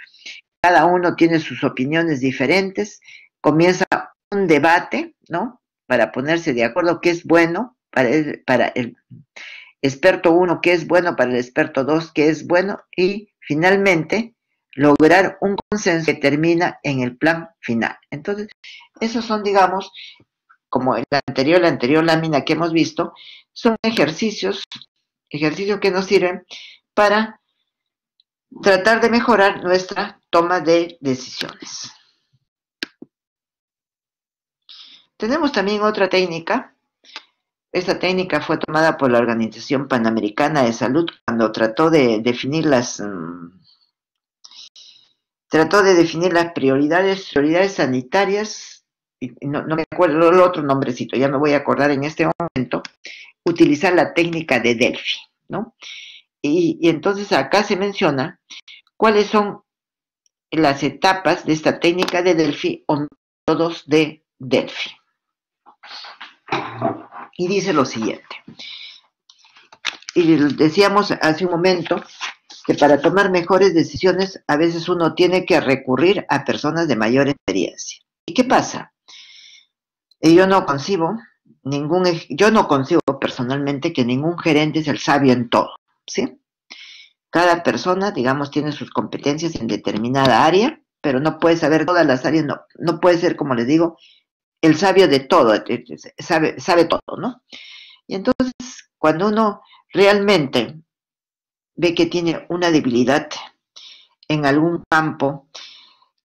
cada uno tiene sus opiniones diferentes, comienza un debate, ¿no? Para ponerse de acuerdo qué es bueno para el experto 1, qué es bueno para el experto 2, qué es bueno, y finalmente lograr un consenso que termina en el plan final. Entonces, esos son, digamos, como la anterior lámina que hemos visto, son ejercicios que nos sirven para tratar de mejorar nuestra toma de decisiones. Tenemos también otra técnica. Esta técnica fue tomada por la Organización Panamericana de Salud cuando trató de definir las prioridades sanitarias, y no me acuerdo el otro nombrecito, ya me voy a acordar en este momento, utilizar la técnica de Delphi, ¿no? Y entonces acá se menciona cuáles son las etapas de esta técnica de Delphi o métodos de Delphi. Y dice lo siguiente. Y decíamos hace un momento que para tomar mejores decisiones a veces uno tiene que recurrir a personas de mayor experiencia. ¿Y qué pasa? Yo no concibo personalmente que ningún gerente es el sabio en todo, ¿sí? Cada persona, digamos, tiene sus competencias en determinada área, pero no puede saber todas las áreas, no puede ser, como les digo, el sabio de todo, sabe todo, ¿no? Y entonces, cuando uno realmente ve que tiene una debilidad en algún campo,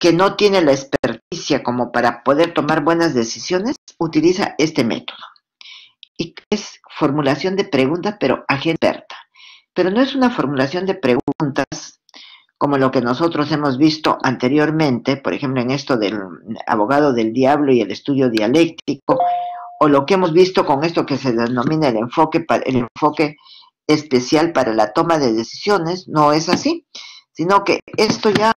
que no tiene la experticia como para poder tomar buenas decisiones, utiliza este método. Y es formulación de preguntas, pero a gente experta. Pero no es una formulación de preguntas como lo que nosotros hemos visto anteriormente, por ejemplo, en esto del abogado del diablo y el estudio dialéctico, o lo que hemos visto con esto que se denomina el enfoque especial para la toma de decisiones. No es así, sino que esto ya,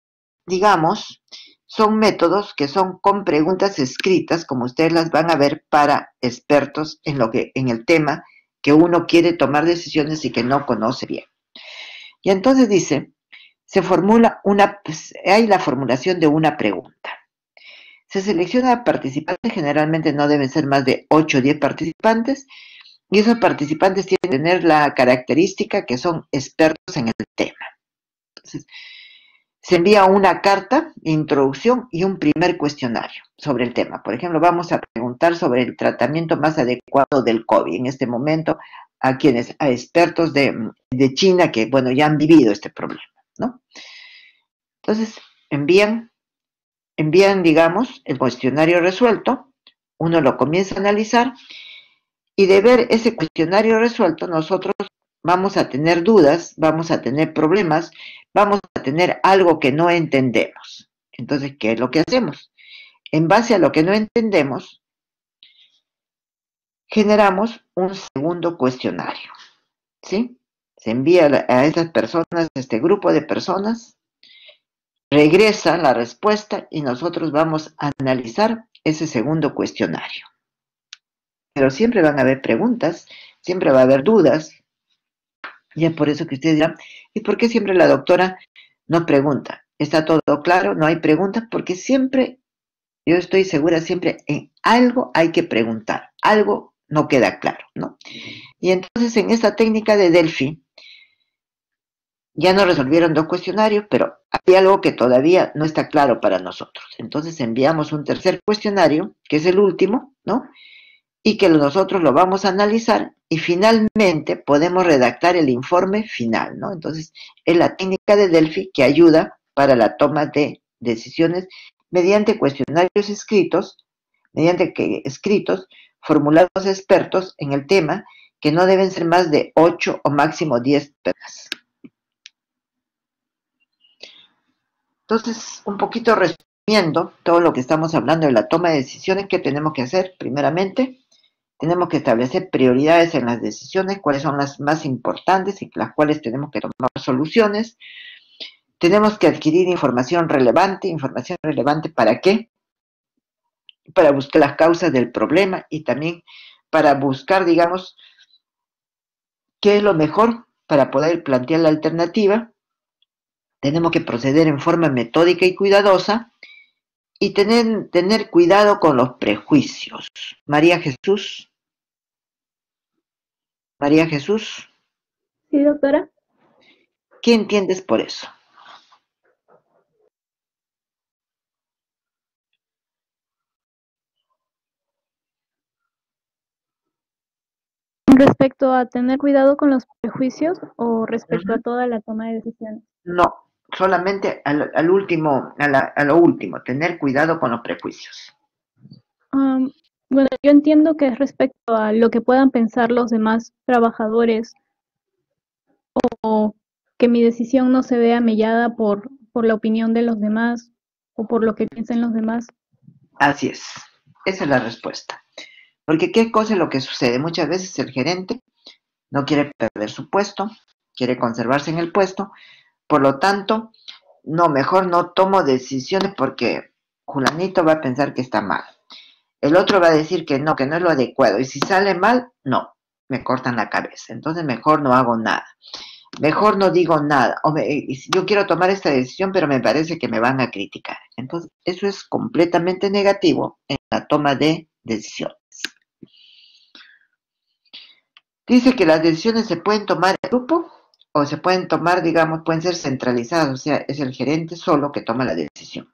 digamos, son métodos que son con preguntas escritas, como ustedes las van a ver, para expertos en el tema que uno quiere tomar decisiones y que no conoce bien. Y entonces dice, hay la formulación de una pregunta. Se selecciona participantes, generalmente no deben ser más de 8 o 10 participantes, y esos participantes tienen que tener la característica que son expertos en el tema. Entonces, se envía una carta, introducción y un primer cuestionario sobre el tema. Por ejemplo, vamos a preguntar sobre el tratamiento más adecuado del COVID en este momento a expertos de China que, bueno, ya han vivido este problema, ¿no? Entonces, envían, digamos, el cuestionario resuelto, uno lo comienza a analizar, y de ver ese cuestionario resuelto, nosotros vamos a tener dudas, vamos a tener problemas, vamos a tener algo que no entendemos. Entonces, ¿qué es lo que hacemos? En base a lo que no entendemos, generamos un segundo cuestionario, ¿sí? Se envía a esas personas, a este grupo de personas, regresa la respuesta y nosotros vamos a analizar ese segundo cuestionario. Pero siempre van a haber preguntas, siempre va a haber dudas. Y es por eso que ustedes dirán, ¿y por qué siempre la doctora no pregunta? ¿Está todo claro? ¿No hay preguntas? Porque siempre Yo estoy segura siempre en algo hay que preguntar, algo no queda claro, ¿no? Y entonces en esta técnica de Delphi ya nos resolvieron 2 cuestionarios, pero hay algo que todavía no está claro para nosotros. Entonces enviamos un tercer cuestionario, que es el último, ¿no? Y que nosotros lo vamos a analizar y finalmente podemos redactar el informe final, ¿no? Entonces es la técnica de Delphi que ayuda para la toma de decisiones mediante cuestionarios escritos, formulados expertos en el tema, que no deben ser más de 8 o máximo 10 personas. Entonces, un poquito resumiendo todo lo que estamos hablando de la toma de decisiones, ¿qué tenemos que hacer? Primeramente, tenemos que establecer prioridades en las decisiones, cuáles son las más importantes y las cuales tenemos que tomar soluciones. Tenemos que adquirir información relevante ¿para qué? Para buscar las causas del problema y también para buscar, digamos, qué es lo mejor para poder plantear la alternativa. Tenemos que proceder en forma metódica y cuidadosa y tener cuidado con los prejuicios. María Jesús. Sí, doctora. ¿Qué entiendes por eso? ¿Respecto a tener cuidado con los prejuicios o respecto a toda la toma de decisiones? No, solamente a lo último, tener cuidado con los prejuicios. Bueno, yo entiendo que es respecto a lo que puedan pensar los demás trabajadores o que mi decisión no se vea mellada por la opinión de los demás o por lo que piensen los demás. Así es, esa es la respuesta. Porque ¿qué cosa es lo que sucede? Muchas veces el gerente no quiere perder su puesto, quiere conservarse en el puesto, por lo tanto, no, mejor no tomo decisiones porque Julanito va a pensar que está mal. El otro va a decir que no es lo adecuado. Y si sale mal, no, me cortan la cabeza. Entonces mejor no hago nada. Mejor no digo nada. Yo quiero tomar esta decisión, pero me parece que me van a criticar. Entonces, eso es completamente negativo en la toma de decisiones. Dice que las decisiones se pueden tomar en grupo o se pueden tomar, digamos, pueden ser centralizadas, o sea, es el gerente solo que toma la decisión.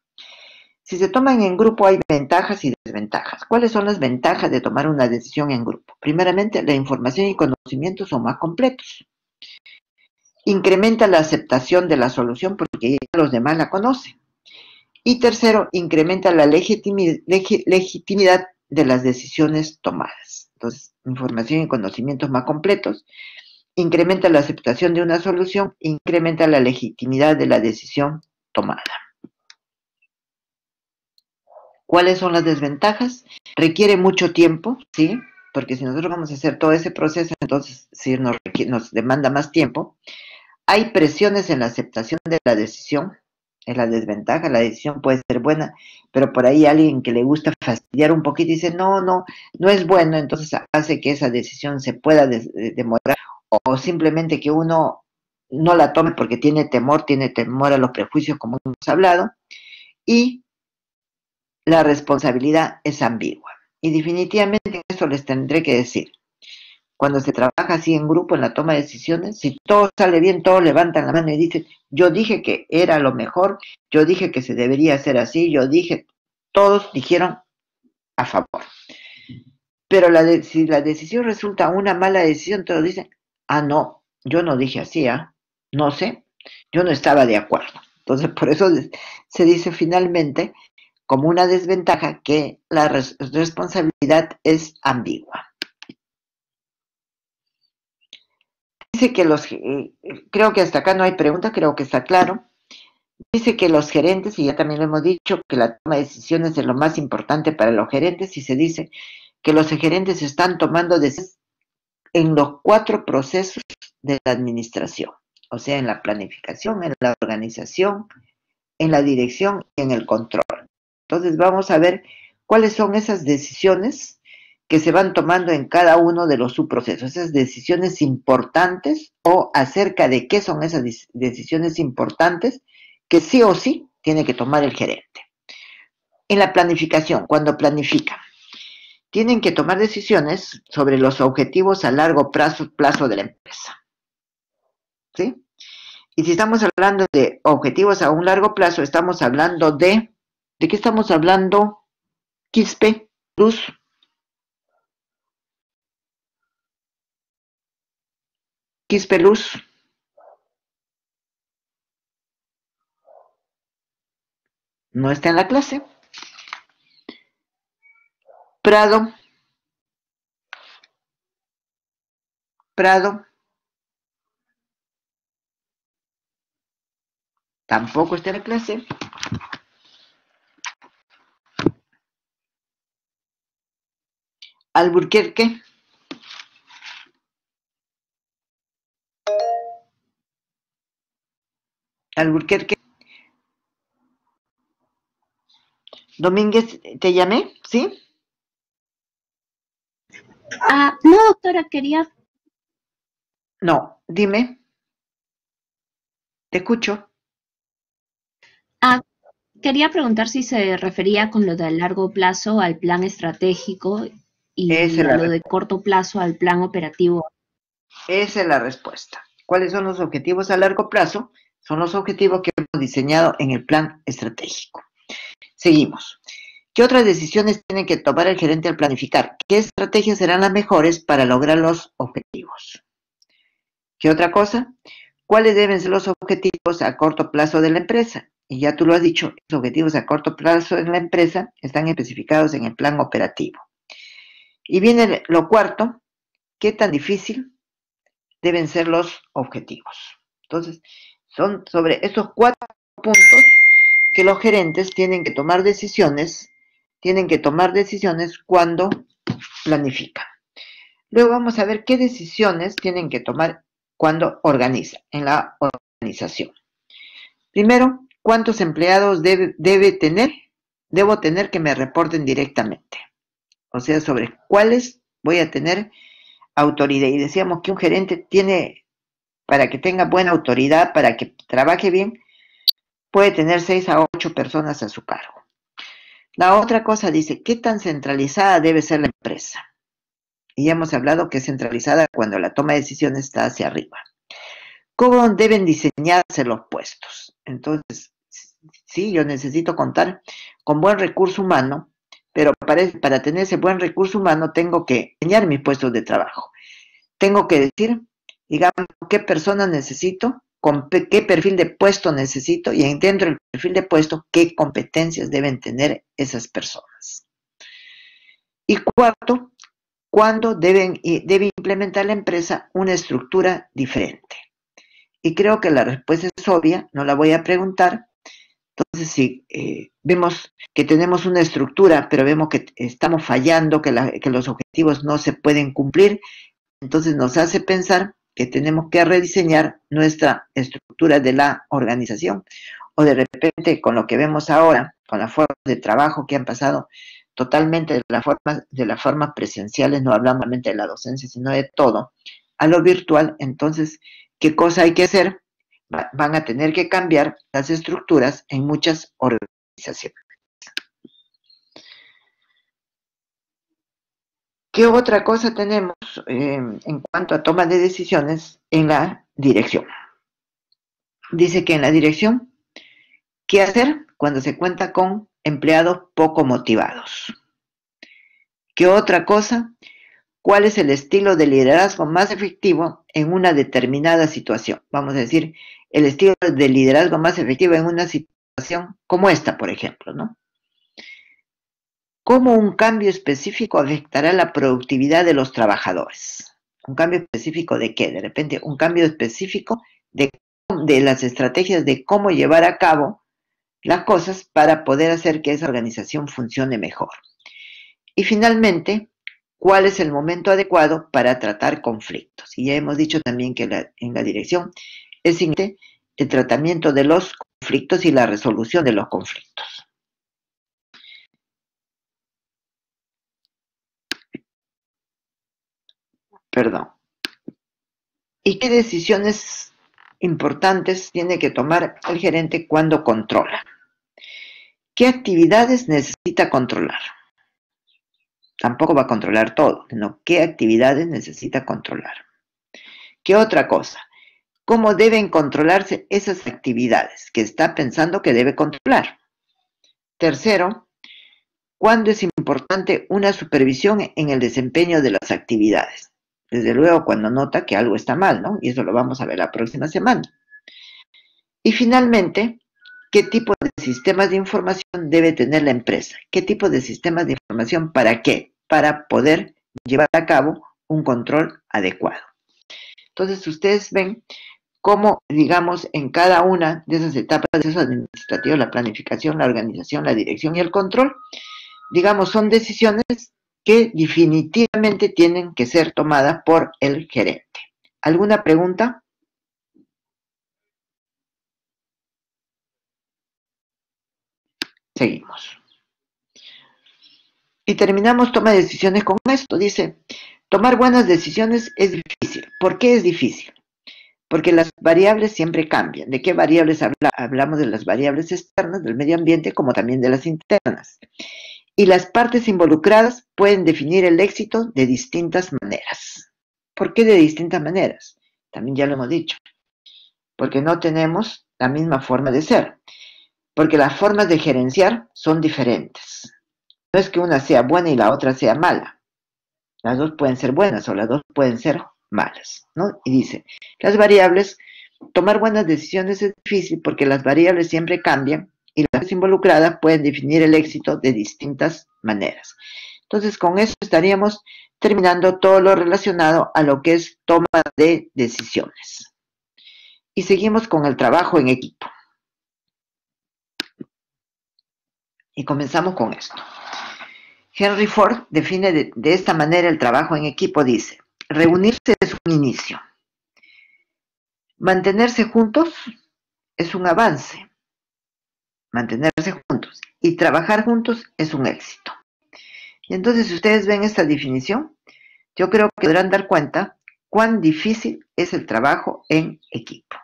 Si se toman en grupo hay ventajas y desventajas. ¿Cuáles son las ventajas de tomar una decisión en grupo? Primeramente, la información y conocimientos son más completos. Incrementa la aceptación de la solución porque ya los demás la conocen. Y tercero, incrementa la legitimidad de las decisiones tomadas. Entonces, información y conocimientos más completos, incrementa la aceptación de una solución, incrementa la legitimidad de la decisión tomada. ¿Cuáles son las desventajas? Requiere mucho tiempo, ¿sí? Porque si nosotros vamos a hacer todo ese proceso, entonces sí nos demanda más tiempo. Hay presiones en la aceptación de la decisión, es la desventaja. La decisión puede ser buena, pero por ahí alguien que le gusta fastidiar un poquito y dice, no es bueno, entonces hace que esa decisión se pueda demorar, o simplemente que uno no la tome porque tiene temor a los prejuicios, como hemos hablado, y la responsabilidad es ambigua. Y definitivamente eso les tendré que decir. Cuando se trabaja así en grupo en la toma de decisiones, si todo sale bien, todos levantan la mano y dicen, yo dije que era lo mejor, yo dije que se debería hacer así, todos dijeron a favor. Pero si la decisión resulta una mala decisión, todos dicen, no, yo no dije así, no sé, yo no estaba de acuerdo. Entonces, por eso se dice finalmente, como una desventaja, que la responsabilidad es ambigua. Dice que creo que hasta acá no hay pregunta, creo que está claro. Dice que los gerentes, y ya también lo hemos dicho, que la toma de decisiones es lo más importante para los gerentes, y se dice que los gerentes están tomando decisiones en los 4 procesos de la administración, o sea, en la planificación, en la organización, en la dirección y en el control. Entonces vamos a ver cuáles son esas decisiones que se van tomando en cada uno de los subprocesos, esas decisiones importantes, o acerca de qué son esas decisiones importantes que sí o sí tiene que tomar el gerente. en la planificación, cuando planifican, tienen que tomar decisiones sobre los objetivos a largo plazo de la empresa. ¿Sí? Y si estamos hablando de objetivos a un largo plazo, estamos hablando ¿de qué estamos hablando? Quispe, Luz. Quispe, Luz. No está en la clase. Prado. Prado. Tampoco está en la clase. Alburquerque. Alburquerque. Domínguez, ¿te llamé? ¿Sí? No, doctora, quería, No, dime. Te escucho. quería preguntar si se refería con lo de largo plazo al plan estratégico y Esa es a la lo de corto plazo al plan operativo. Esa es la respuesta. ¿Cuáles son los objetivos a largo plazo? Son los objetivos que hemos diseñado en el plan estratégico. Seguimos. ¿Qué otras decisiones tiene que tomar el gerente al planificar? ¿Qué estrategias serán las mejores para lograr los objetivos? ¿Qué otra cosa? ¿Cuáles deben ser los objetivos a corto plazo de la empresa? Y ya tú lo has dicho, los objetivos a corto plazo de la empresa están especificados en el plan operativo. Y viene lo cuarto, ¿qué tan difícil deben ser los objetivos? Entonces, son sobre esos 4 puntos que los gerentes tienen que tomar decisiones cuando planifican. Luego vamos a ver qué decisiones tienen que tomar cuando organizan, en la organización. Primero, ¿cuántos empleados debo tener que me reporten directamente? O sea, sobre cuáles voy a tener autoridad. Y decíamos que un gerente tiene, para que tenga buena autoridad, para que trabaje bien, puede tener 6 a 8 personas a su cargo. La otra cosa dice, ¿qué tan centralizada debe ser la empresa? Y ya hemos hablado que es centralizada cuando la toma de decisiones está hacia arriba. ¿Cómo deben diseñarse los puestos? Entonces, sí, yo necesito contar con buen recurso humano, pero para tener ese buen recurso humano tengo que diseñar mis puestos de trabajo. Tengo que decir, digamos, qué persona necesito, con qué perfil de puesto necesito y dentro del perfil de puesto, qué competencias deben tener esas personas. Y cuarto, ¿cuándo debe implementar la empresa una estructura diferente? Y creo que la respuesta es obvia, no la voy a preguntar. Entonces, si vemos que tenemos una estructura, pero vemos que estamos fallando, que los objetivos no se pueden cumplir, entonces nos hace pensar que tenemos que rediseñar nuestra estructura de la organización. O de repente, con lo que vemos ahora, con la forma de trabajo que han pasado totalmente de las formas presenciales, no hablamos solamente de la docencia, sino de todo, a lo virtual, entonces, ¿qué cosa hay que hacer? Van a tener que cambiar las estructuras en muchas organizaciones. ¿Qué otra cosa tenemos en cuanto a toma de decisiones en la dirección? Dice que en la dirección, ¿qué hacer cuando se cuenta con empleados poco motivados? ¿Qué otra cosa? ¿Cuál es el estilo de liderazgo más efectivo en una determinada situación? Vamos a decir, el estilo de liderazgo más efectivo en una situación como esta, por ejemplo, ¿no? ¿Cómo un cambio específico afectará la productividad de los trabajadores? ¿Un cambio específico de qué? De repente, un cambio específico de las estrategias de cómo llevar a cabo las cosas para poder hacer que esa organización funcione mejor. Y finalmente, ¿cuál es el momento adecuado para tratar conflictos? Y ya hemos dicho también que en la dirección es importante el tratamiento de los conflictos y la resolución de los conflictos. Perdón. ¿Y qué decisiones importantes tiene que tomar el gerente cuando controla? ¿Qué actividades necesita controlar? Tampoco va a controlar todo, sino qué actividades necesita controlar. ¿Qué otra cosa? ¿Cómo deben controlarse esas actividades que está pensando que debe controlar? Tercero, ¿cuándo es importante una supervisión en el desempeño de las actividades? Desde luego, cuando nota que algo está mal, ¿no? Y eso lo vamos a ver la próxima semana. Y finalmente, ¿qué tipo de sistemas de información debe tener la empresa? ¿Qué tipo de sistemas de información para qué? Para poder llevar a cabo un control adecuado. Entonces, ustedes ven cómo, digamos, en cada una de esas etapas de proceso administrativo, la planificación, la organización, la dirección y el control, digamos, son decisiones que definitivamente tienen que ser tomadas por el gerente. ¿Alguna pregunta? Seguimos. Y terminamos toma de decisiones con esto. Dice, tomar buenas decisiones es difícil. ¿Por qué es difícil? Porque las variables siempre cambian. ¿De qué variables hablamos? De las variables externas, del medio ambiente, como también de las internas. Y las partes involucradas pueden definir el éxito de distintas maneras. ¿Por qué de distintas maneras? También ya lo hemos dicho. Porque no tenemos la misma forma de ser. Porque las formas de gerenciar son diferentes. No es que una sea buena y la otra sea mala. Las dos pueden ser buenas o las dos pueden ser malas, ¿no? Y dice, las variables, tomar buenas decisiones es difícil porque las variables siempre cambian y las partes involucradas pueden definir el éxito de distintas maneras. Entonces, con eso estaríamos terminando todo lo relacionado a lo que es toma de decisiones. Y seguimos con el trabajo en equipo. Y comenzamos con esto. Henry Ford define de esta manera el trabajo en equipo, dice, reunirse es un inicio. Mantenerse juntos es un avance. Mantenerse juntos y trabajar juntos es un éxito. Y entonces, si ustedes ven esta definición, yo creo que podrán dar cuenta cuán difícil es el trabajo en equipo.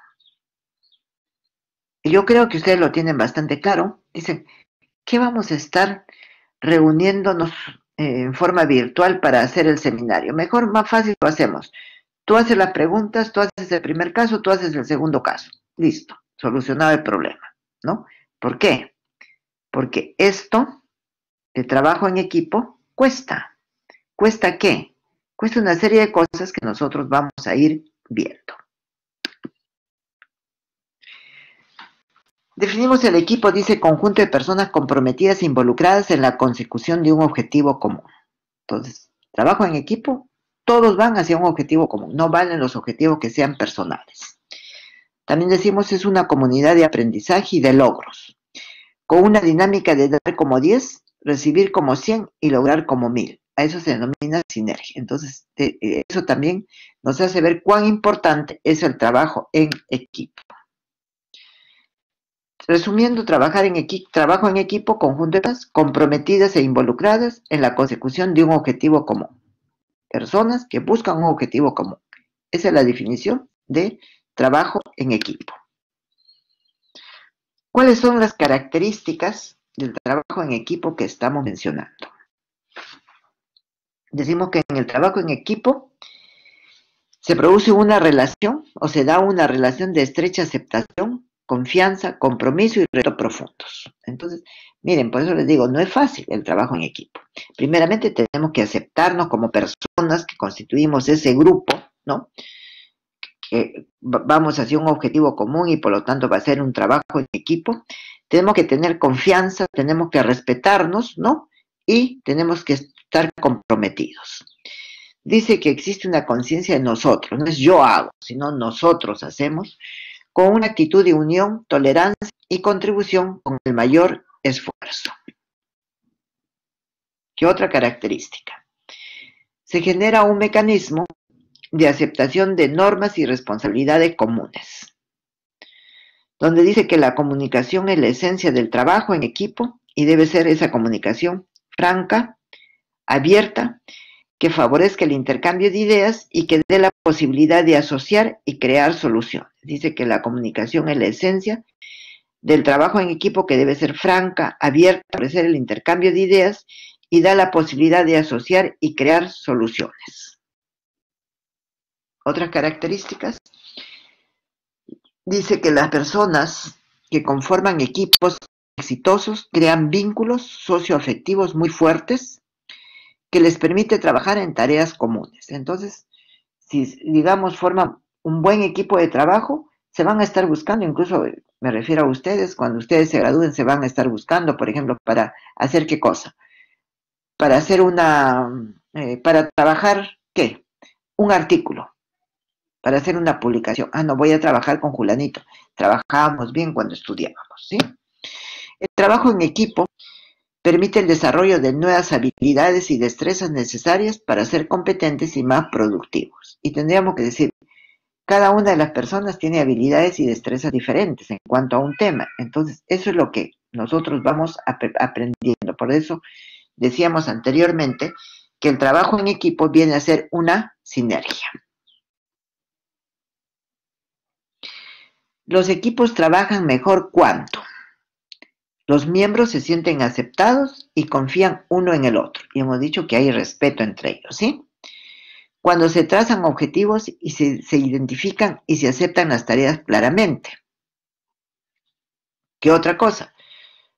Y yo creo que ustedes lo tienen bastante claro. Dicen, ¿qué vamos a estar reuniéndonos en forma virtual para hacer el seminario? Mejor, más fácil lo hacemos. Tú haces las preguntas, tú haces el primer caso, tú haces el segundo caso. Listo, solucionado el problema, ¿no? ¿Por qué? Porque esto de trabajo en equipo cuesta. ¿Cuesta qué? Cuesta una serie de cosas que nosotros vamos a ir viendo. Definimos el equipo, dice, conjunto de personas comprometidas e involucradas en la consecución de un objetivo común. Entonces, trabajo en equipo, todos van hacia un objetivo común, no valen los objetivos que sean personales. También decimos, es una comunidad de aprendizaje y de logros, con una dinámica de dar como 10, recibir como 100 y lograr como 1000. A eso se denomina sinergia. Entonces, eso también nos hace ver cuán importante es el trabajo en equipo. Resumiendo, trabajo en equipo, conjunto de personas comprometidas e involucradas en la consecución de un objetivo común. Personas que buscan un objetivo común. Esa es la definición de trabajo en equipo. ¿Cuáles son las características del trabajo en equipo que estamos mencionando? Decimos que en el trabajo en equipo se produce una relación o se da una relación de estrecha aceptación, confianza, compromiso y retos profundos. Entonces, miren, por eso les digo, no es fácil el trabajo en equipo. Primeramente tenemos que aceptarnos como personas que constituimos ese grupo, ¿no? Que vamos hacia un objetivo común y por lo tanto va a ser un trabajo en equipo. Tenemos que tener confianza, tenemos que respetarnos, ¿no? Y tenemos que estar comprometidos. Dice que existe una conciencia de nosotros, no es yo hago, sino nosotros hacemos, con una actitud de unión, tolerancia y contribución con el mayor esfuerzo. ¿Qué otra característica? Se genera un mecanismo de aceptación de normas y responsabilidades comunes, donde dice que la comunicación es la esencia del trabajo en equipo y debe ser esa comunicación franca, abierta, que favorezca el intercambio de ideas y que dé la posibilidad de asociar y crear soluciones. Dice que la comunicación es la esencia del trabajo en equipo que debe ser franca, abierta, ofrecer el intercambio de ideas y da la posibilidad de asociar y crear soluciones. Otras características. Dice que las personas que conforman equipos exitosos crean vínculos socioafectivos muy fuertes que les permite trabajar en tareas comunes. Entonces, si digamos forman un buen equipo de trabajo, se van a estar buscando, incluso me refiero a ustedes, cuando ustedes se gradúen se van a estar buscando, por ejemplo, para hacer qué cosa, para hacer para trabajar, ¿qué? Un artículo, para hacer una publicación. No, voy a trabajar con Julanito. Trabajábamos bien cuando estudiábamos, ¿sí? El trabajo en equipo permite el desarrollo de nuevas habilidades y destrezas necesarias para ser competentes y más productivos. Y tendríamos que decir, cada una de las personas tiene habilidades y destrezas diferentes en cuanto a un tema. Entonces, eso es lo que nosotros vamos aprendiendo. Por eso decíamos anteriormente que el trabajo en equipo viene a ser una sinergia. Los equipos trabajan mejor cuando los miembros se sienten aceptados y confían uno en el otro. Y hemos dicho que hay respeto entre ellos, ¿sí? Cuando se trazan objetivos y se identifican y se aceptan las tareas claramente. ¿Qué otra cosa?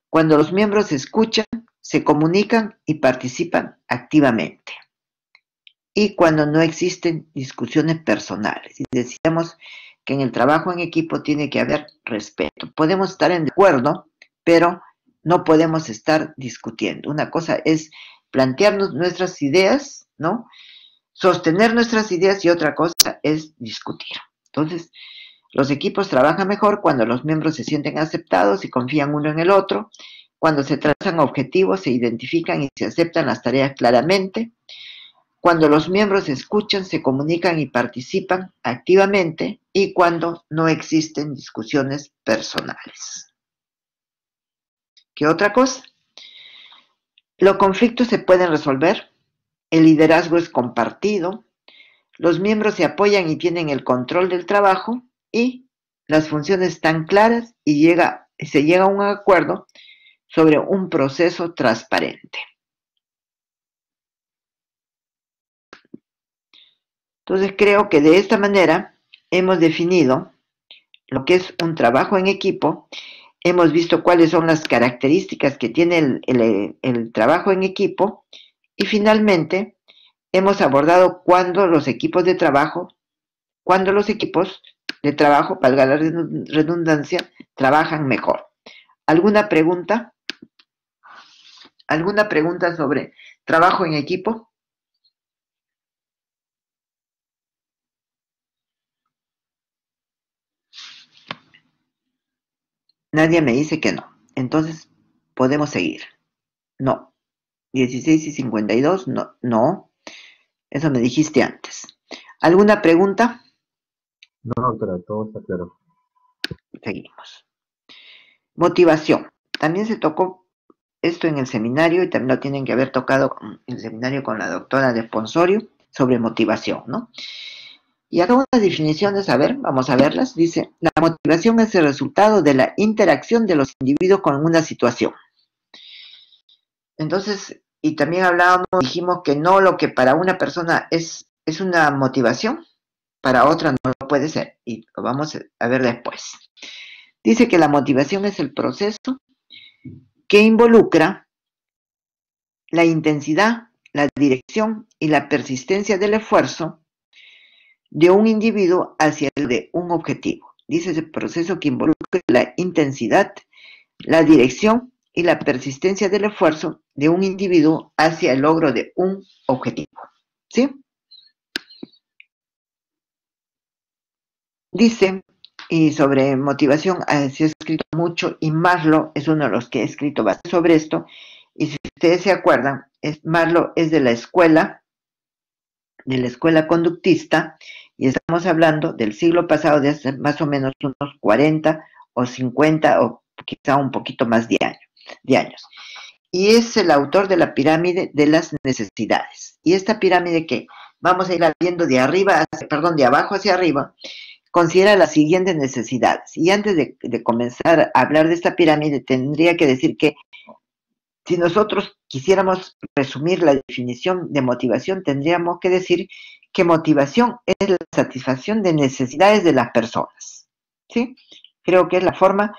Cuando los miembros se escuchan, se comunican y participan activamente. Y cuando no existen discusiones personales. Y decíamos que en el trabajo en equipo tiene que haber respeto. Podemos estar en acuerdo, pero no podemos estar discutiendo. Una cosa es plantearnos nuestras ideas, ¿no? Sostener nuestras ideas y otra cosa es discutir. Entonces, los equipos trabajan mejor cuando los miembros se sienten aceptados y confían uno en el otro, cuando se trazan objetivos, se identifican y se aceptan las tareas claramente, cuando los miembros se escuchan, se comunican y participan activamente y cuando no existen discusiones personales. ¿Qué otra cosa? Los conflictos se pueden resolver, el liderazgo es compartido, los miembros se apoyan y tienen el control del trabajo y las funciones están claras y se llega a un acuerdo sobre un proceso transparente. Entonces creo que de esta manera hemos definido lo que es un trabajo en equipo. Hemos visto cuáles son las características que tiene el trabajo en equipo y finalmente hemos abordado cuándo los equipos de trabajo, valga la redundancia, trabajan mejor. ¿Alguna pregunta? ¿Alguna pregunta sobre trabajo en equipo? Nadie me dice que no. Entonces, podemos seguir. No. 16:52, no. No. Eso me dijiste antes. ¿Alguna pregunta? No, doctora, todo está claro. Seguimos. Motivación. También se tocó esto en el seminario y también lo tienen que haber tocado en el seminario con la doctora de Sponsorio sobre motivación, ¿no? Y acá unas definiciones, a ver, vamos a verlas. Dice, la motivación es el resultado de la interacción de los individuos con una situación. Entonces, y también dijimos que no lo que para una persona es una motivación, para otra no lo puede ser. Y lo vamos a ver después. Dice que la motivación es el proceso que involucra la intensidad, la dirección y la persistencia del esfuerzo de un individuo hacia el de un objetivo. Dice ese proceso que involucra la intensidad, la dirección y la persistencia del esfuerzo de un individuo hacia el logro de un objetivo. ¿Sí? Dice, y sobre motivación se ha escrito mucho, y Maslow es uno de los que ha escrito bastante sobre esto, y si ustedes se acuerdan, Maslow es de la escuela conductista, y estamos hablando del siglo pasado, de hace más o menos unos 40 o 50 o quizá un poquito más de años. Y es el autor de la pirámide de las necesidades. Y esta pirámide que vamos a ir viendo de abajo hacia arriba, considera las siguientes necesidades. Y antes de comenzar a hablar de esta pirámide, tendría que decir que si nosotros quisiéramos resumir la definición de motivación, tendríamos que decir que motivación es la satisfacción de necesidades de las personas. ¿Sí? Creo que es la forma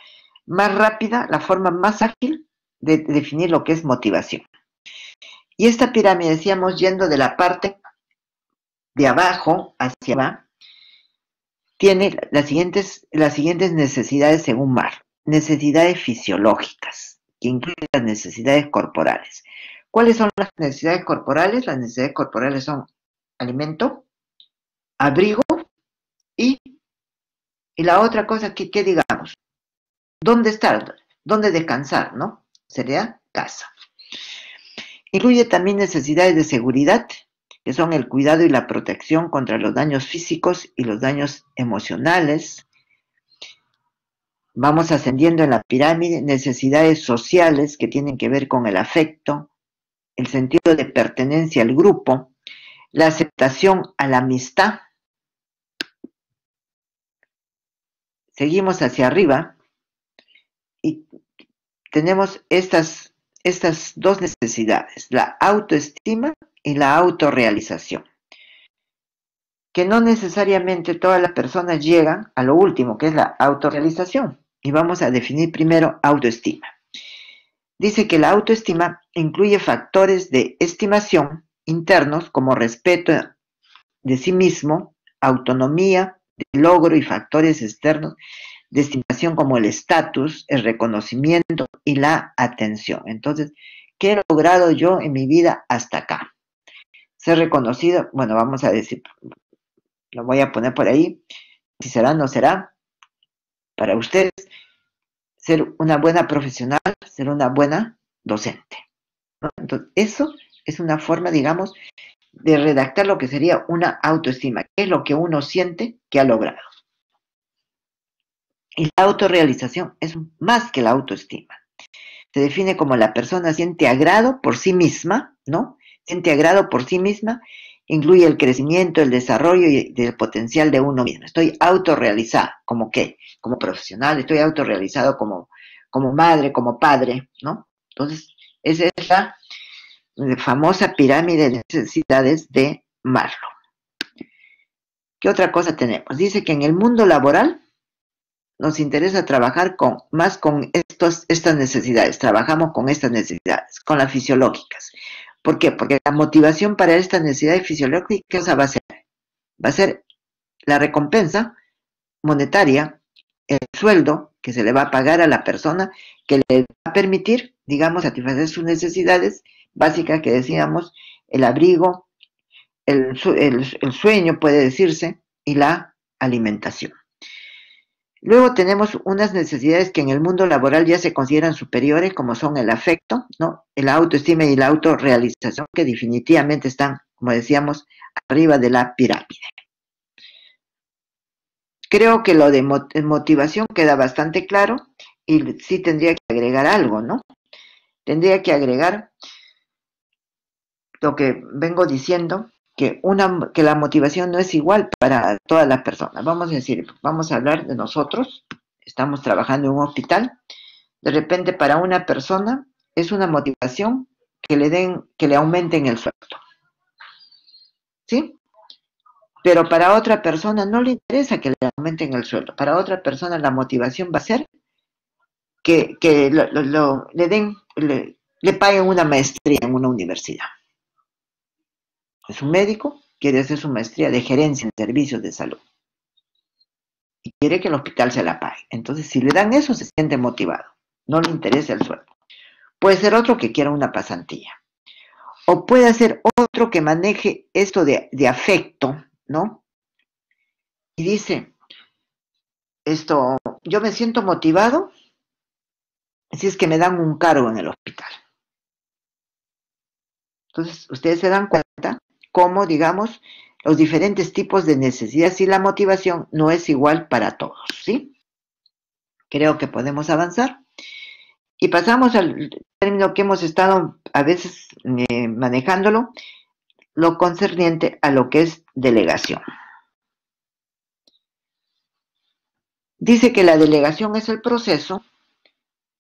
más rápida, la forma más ágil de definir lo que es motivación. Y esta pirámide, decíamos, yendo de la parte de abajo hacia abajo, tiene las siguientes necesidades según Maslow. Necesidades fisiológicas, que incluyen las necesidades corporales. ¿Cuáles son las necesidades corporales? Las necesidades corporales son alimento, abrigo y la otra cosa que digamos, ¿dónde estar? ¿Dónde descansar? ¿No? Sería casa. Incluye también necesidades de seguridad, que son el cuidado y la protección contra los daños físicos y los daños emocionales. Vamos ascendiendo en la pirámide, necesidades sociales que tienen que ver con el afecto, el sentido de pertenencia al grupo, la aceptación a la amistad. Seguimos hacia arriba y tenemos estas dos necesidades, la autoestima y la autorrealización, que no necesariamente todas las personas llegan a lo último, que es la autorrealización. Y vamos a definir primero autoestima. Dice que la autoestima incluye factores de estimación internos como respeto de sí mismo, autonomía, logro y factores externos de estimación como el estatus, el reconocimiento y la atención. Entonces, ¿qué he logrado yo en mi vida hasta acá? Ser reconocido, bueno, vamos a decir, lo voy a poner por ahí, si será o no será, para ustedes, ser una buena profesional, ser una buena docente, ¿no? Entonces, eso es una forma, digamos, de redactar lo que sería una autoestima, que es lo que uno siente que ha logrado. Y la autorrealización es más que la autoestima. Se define como la persona siente agrado por sí misma, ¿no? Siente agrado por sí misma, incluye el crecimiento, el desarrollo y del potencial de uno mismo. Estoy autorrealizada, ¿como qué? Como profesional, estoy autorrealizado como madre, como padre, ¿no? Entonces, esa es la famosa pirámide de necesidades de Maslow. ¿Qué otra cosa tenemos? Dice que en el mundo laboral nos interesa trabajar más con estas necesidades, trabajamos con estas necesidades, con las fisiológicas. ¿Por qué? Porque la motivación para estas necesidades fisiológicas va a ser la recompensa monetaria, el sueldo que se le va a pagar a la persona que le va a permitir, digamos, satisfacer sus necesidades básicas que decíamos, el abrigo, el sueño puede decirse, y la alimentación. Luego tenemos unas necesidades que en el mundo laboral ya se consideran superiores, como son el afecto, ¿no? La autoestima y la autorrealización, que definitivamente están, como decíamos, arriba de la pirámide. Creo que lo de motivación queda bastante claro y sí tendría que agregar algo, ¿no? Tendría que agregar lo que vengo diciendo, que la motivación no es igual para todas las personas. Vamos a decir, vamos a hablar de nosotros, estamos trabajando en un hospital, de repente para una persona es una motivación que le aumenten el sueldo, ¿sí? Pero para otra persona no le interesa que le aumenten el sueldo. Para otra persona la motivación va a ser que le paguen una maestría en una universidad. Es un médico, quiere hacer su maestría de gerencia en servicios de salud. Y quiere que el hospital se la pague. Entonces, si le dan eso, se siente motivado. No le interesa el sueldo. Puede ser otro que quiera una pasantía. O puede ser otro que maneje esto de afecto, ¿no? Y dice, yo me siento motivado si es que me dan un cargo en el hospital. Entonces, ustedes se dan cuenta cómo, digamos, los diferentes tipos de necesidades y la motivación no es igual para todos, ¿sí? Creo que podemos avanzar. Y pasamos al término que hemos estado a veces manejándolo, lo concerniente a lo que es delegación. Dice que la delegación es el proceso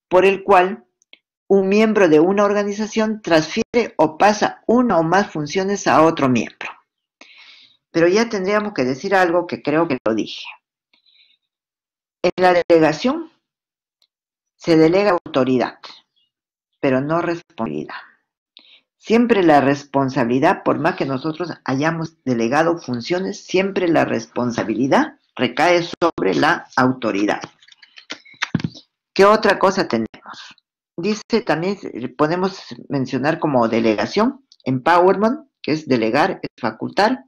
por el cual un miembro de una organización transfiere o pasa una o más funciones a otro miembro. Pero ya tendríamos que decir algo que creo que lo dije. En la delegación se delega autoridad, pero no responsabilidad. Siempre la responsabilidad, por más que nosotros hayamos delegado funciones, siempre la responsabilidad recae sobre la autoridad. ¿Qué otra cosa tenemos? Dice también, podemos mencionar como delegación, empowerment, que es delegar, es facultar,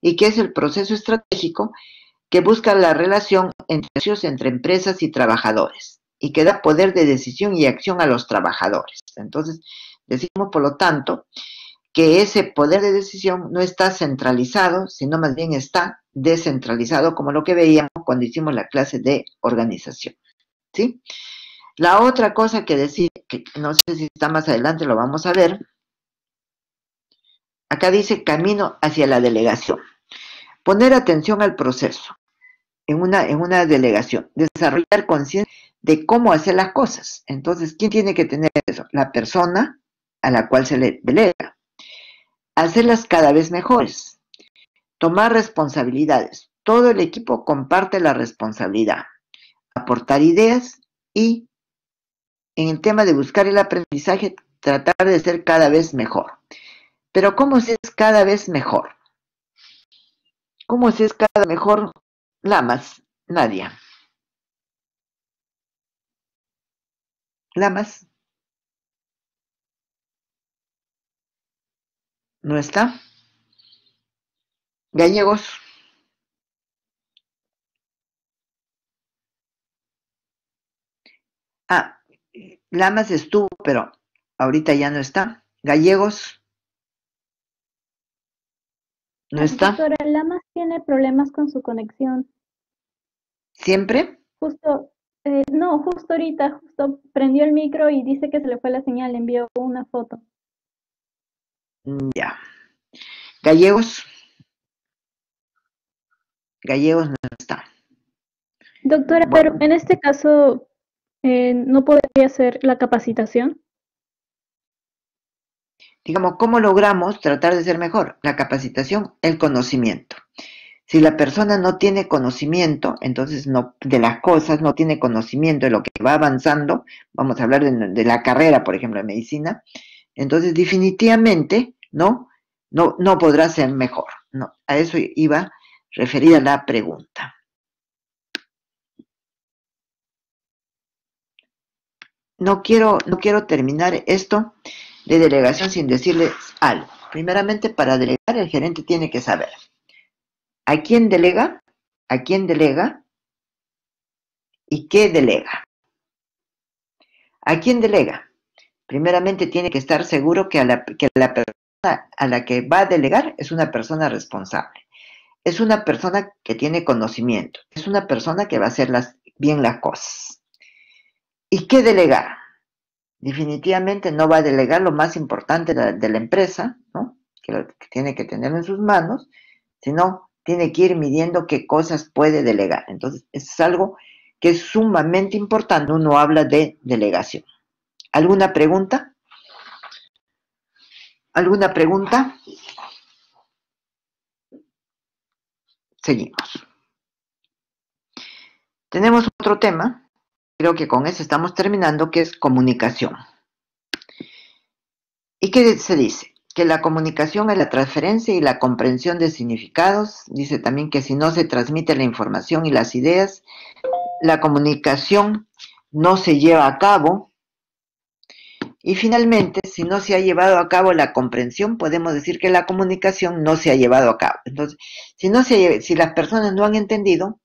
y que es el proceso estratégico que busca la relación entre empresas y trabajadores, y que da poder de decisión y acción a los trabajadores. Entonces, decimos, por lo tanto, que ese poder de decisión no está centralizado, sino más bien está descentralizado, como lo que veíamos cuando hicimos la clase de organización, ¿sí? La otra cosa que decir, que no sé si está más adelante, lo vamos a ver, acá dice camino hacia la delegación. Poner atención al proceso en una delegación, desarrollar conciencia de cómo hacer las cosas. Entonces, ¿quién tiene que tener eso? La persona a la cual se le delega. Hacerlas cada vez mejores. Tomar responsabilidades. Todo el equipo comparte la responsabilidad. Aportar ideas y, en el tema de buscar el aprendizaje, tratar de ser cada vez mejor. Pero ¿cómo se es cada vez mejor? ¿Cómo se es cada vez mejor? Lamas, Nadia. Lamas. ¿No está? Gallegos. Ah, Lamas estuvo, pero ahorita ya no está. Gallegos. ¿No está? Doctora, Lamas tiene problemas con su conexión. ¿Siempre? Justo, no, justo ahorita, justo prendió el micro y dice que se le fue la señal, le envió una foto. Ya. Gallegos. Gallegos no está. Doctora, Bueno. pero en este caso, ¿no podría ser la capacitación? Digamos, ¿cómo logramos tratar de ser mejor? La capacitación, el conocimiento. Si la persona no tiene conocimiento, entonces no, de las cosas, no tiene conocimiento de lo que va avanzando, vamos a hablar de la carrera, por ejemplo, de medicina, entonces definitivamente no podrá ser mejor. No, a eso iba referida la pregunta. No quiero terminar esto de delegación sin decirles algo. Primeramente, para delegar, el gerente tiene que saber a quién delega y qué delega. ¿A quién delega? Primeramente tiene que estar seguro que la persona a la que va a delegar es una persona responsable. Es una persona que tiene conocimiento. Es una persona que va a hacer bien las cosas. ¿Y qué delegar? Definitivamente no va a delegar lo más importante de la empresa, ¿no? Que tiene que tener en sus manos, sino tiene que ir midiendo qué cosas puede delegar. Entonces, es algo que es sumamente importante. Uno habla de delegación. ¿Alguna pregunta? ¿Alguna pregunta? Seguimos. Tenemos otro tema, creo que con eso estamos terminando, que es comunicación. ¿Y qué se dice? Que la comunicación es la transferencia y la comprensión de significados. Dice también que si no se transmite la información y las ideas, la comunicación no se lleva a cabo. Y finalmente, si no se ha llevado a cabo la comprensión, podemos decir que la comunicación no se ha llevado a cabo. Entonces, si las personas no han entendido,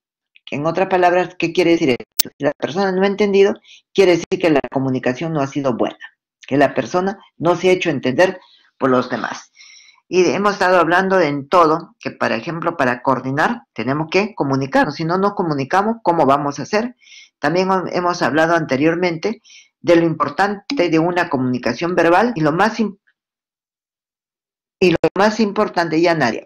en otras palabras, ¿qué quiere decir eso? Si la persona no ha entendido, quiere decir que la comunicación no ha sido buena, que la persona no se ha hecho entender por los demás. Y hemos estado hablando en todo, que por ejemplo, para coordinar tenemos que comunicarnos. Si no nos comunicamos, ¿cómo vamos a hacer? También hemos hablado anteriormente de lo importante de una comunicación verbal y lo más importante, ya Nadia,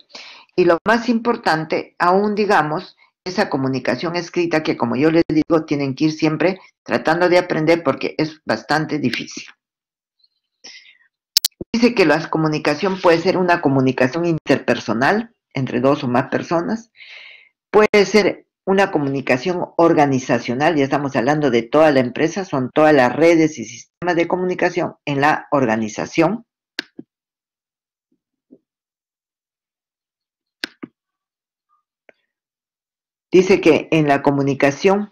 y lo más importante aún, digamos, esa comunicación escrita que, como yo les digo, tienen que ir siempre tratando de aprender porque es bastante difícil. Dice que la comunicación puede ser una comunicación interpersonal entre dos o más personas, puede ser una comunicación organizacional, ya estamos hablando de toda la empresa, son todas las redes y sistemas de comunicación en la organización. Dice que en la comunicación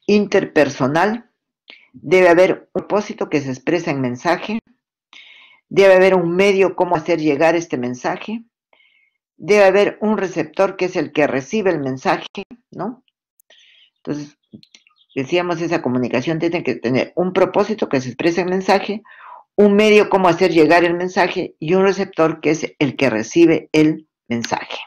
interpersonal debe haber un propósito que se expresa en mensaje, debe haber un medio cómo hacer llegar este mensaje, debe haber un receptor que es el que recibe el mensaje, ¿no? Entonces, decíamos, esa comunicación tiene que tener un propósito que se expresa en mensaje, un medio cómo hacer llegar el mensaje y un receptor que es el que recibe el mensaje.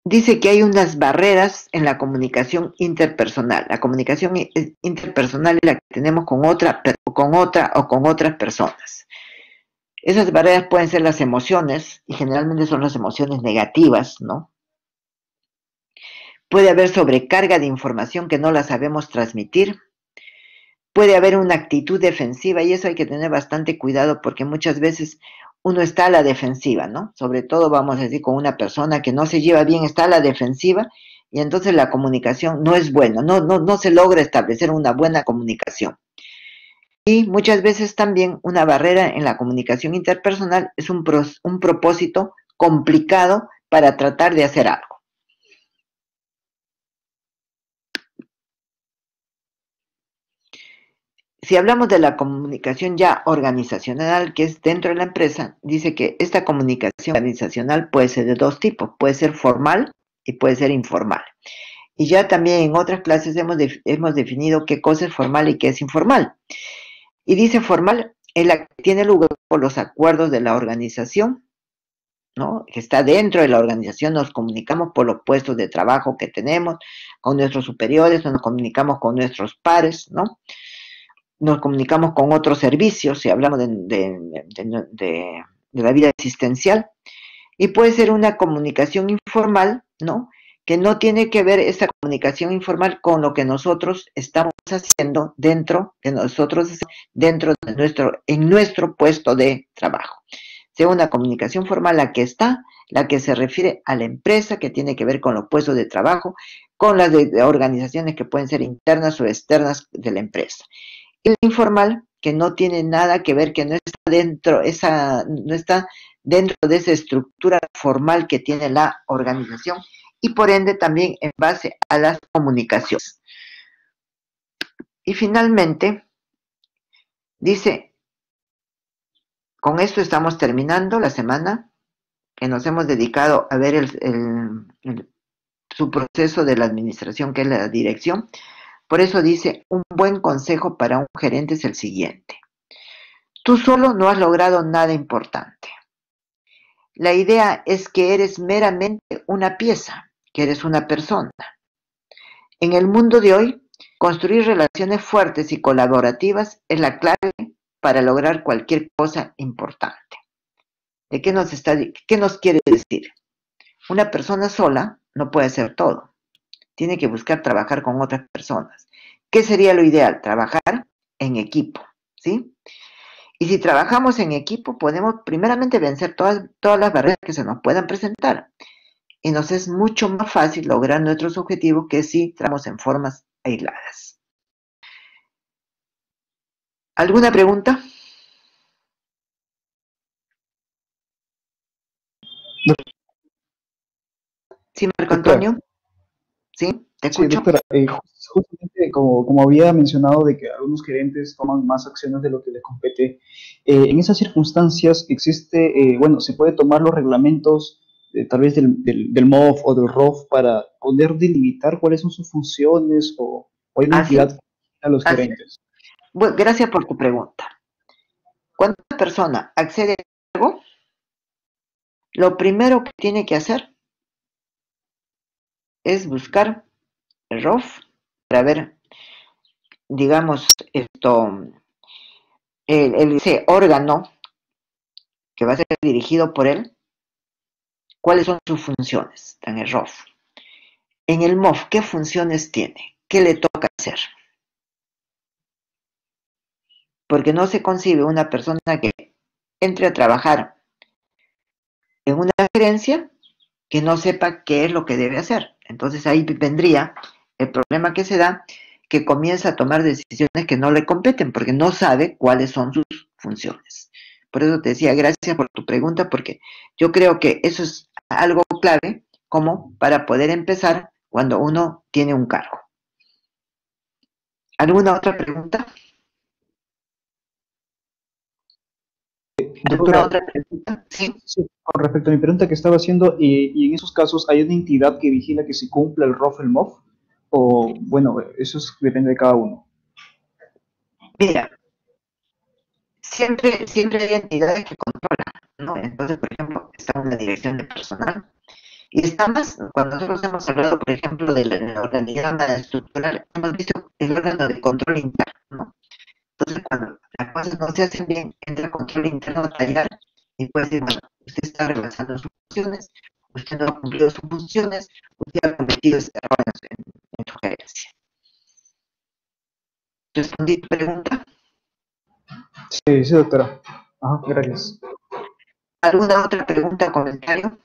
Dice que hay unas barreras en la comunicación interpersonal. La comunicación interpersonal es la que tenemos con otra o con otras personas. Esas barreras pueden ser las emociones, y generalmente son las emociones negativas, ¿no? Puede haber sobrecarga de información que no la sabemos transmitir. Puede haber una actitud defensiva, y eso hay que tener bastante cuidado porque muchas veces uno está a la defensiva, ¿no? Sobre todo, vamos a decir, con una persona que no se lleva bien, está a la defensiva, y entonces la comunicación no es buena, no se logra establecer una buena comunicación. Y muchas veces también una barrera en la comunicación interpersonal es un propósito complicado para tratar de hacer algo. Si hablamos de la comunicación ya organizacional, que es dentro de la empresa, dice que esta comunicación organizacional puede ser de dos tipos, puede ser formal y puede ser informal. Y ya también en otras clases hemos definido qué cosa es formal y qué es informal. Y dice formal es la que tiene lugar por los acuerdos de la organización, ¿no? Que está dentro de la organización, nos comunicamos por los puestos de trabajo que tenemos, con nuestros superiores, nos comunicamos con nuestros pares, ¿no? Nos comunicamos con otros servicios, si hablamos de la vida existencial, y puede ser una comunicación informal, ¿no? Que no tiene que ver esa comunicación informal con lo que nosotros estamos haciendo dentro de nosotros, en nuestro puesto de trabajo. Sea una comunicación formal la que se refiere a la empresa, que tiene que ver con los puestos de trabajo, con las de organizaciones que pueden ser internas o externas de la empresa. Y la informal, que no tiene nada que ver, que no está dentro de esa estructura formal que tiene la organización, y por ende también en base a las comunicaciones. Y finalmente, dice, con esto estamos terminando la semana que nos hemos dedicado a ver su proceso de la administración, que es la dirección. Por eso dice, un buen consejo para un gerente es el siguiente. Tú solo no has logrado nada importante. La idea es que eres meramente una pieza, que eres una persona. En el mundo de hoy, construir relaciones fuertes y colaborativas es la clave para lograr cualquier cosa importante. ¿Qué nos quiere decir? Una persona sola no puede hacer todo. Tiene que buscar trabajar con otras personas. ¿Qué sería lo ideal? Trabajar en equipo, ¿sí? Y si trabajamos en equipo, podemos primeramente vencer todas las barreras que se nos puedan presentar. Y nos es mucho más fácil lograr nuestros objetivos que si trabajamos en formas aisladas. ¿Alguna pregunta? Sí, Marco Antonio. ¿Sí? ¿Te escucho? Sí, doctora, justamente como había mencionado de que algunos gerentes toman más acciones de lo que les compete, en esas circunstancias existe, se puede tomar los reglamentos tal vez del MOF o del ROF para poder delimitar cuáles son sus funciones o hay una entidad a los gerentes. Bueno, gracias por tu pregunta. Cuando una persona accede a algo, lo primero que tiene que hacer es buscar el ROF para ver, digamos, ese órgano que va a ser dirigido por él, ¿Cuáles son sus funciones? Está en el ROF. En el MOF, ¿qué funciones tiene? ¿Qué le toca hacer? Porque no se concibe una persona que entre a trabajar en una gerencia que no sepa qué es lo que debe hacer. Entonces ahí vendría el problema que se da, que comienza a tomar decisiones que no le competen, porque no sabe cuáles son sus funciones. Por eso te decía, gracias por tu pregunta, porque yo creo que eso es algo clave como para poder empezar cuando uno tiene un cargo. ¿Alguna otra pregunta? ¿Alguna Doctora, otra pregunta? Sí. sí, con respecto a mi pregunta que estaba haciendo, y en esos casos, ¿hay una entidad que vigila que se cumpla el ROF, el MOF? O, bueno, depende de cada uno. Mira, siempre hay entidades que controlan, ¿no? Entonces, por ejemplo, está una dirección de personal y está más, cuando nosotros hemos hablado, por ejemplo, del organigrama estructural, hemos visto el órgano de control interno, ¿no? Entonces, cuando las cosas no se hacen bien, entra el control interno a tallar y puede decir, bueno, usted está rebasando sus funciones, usted no ha cumplido sus funciones, usted ha cometido errores en su gerencia. ¿Respondí tu pregunta? Sí, sí, doctora. Ajá, gracias. ¿Alguna otra pregunta o comentario?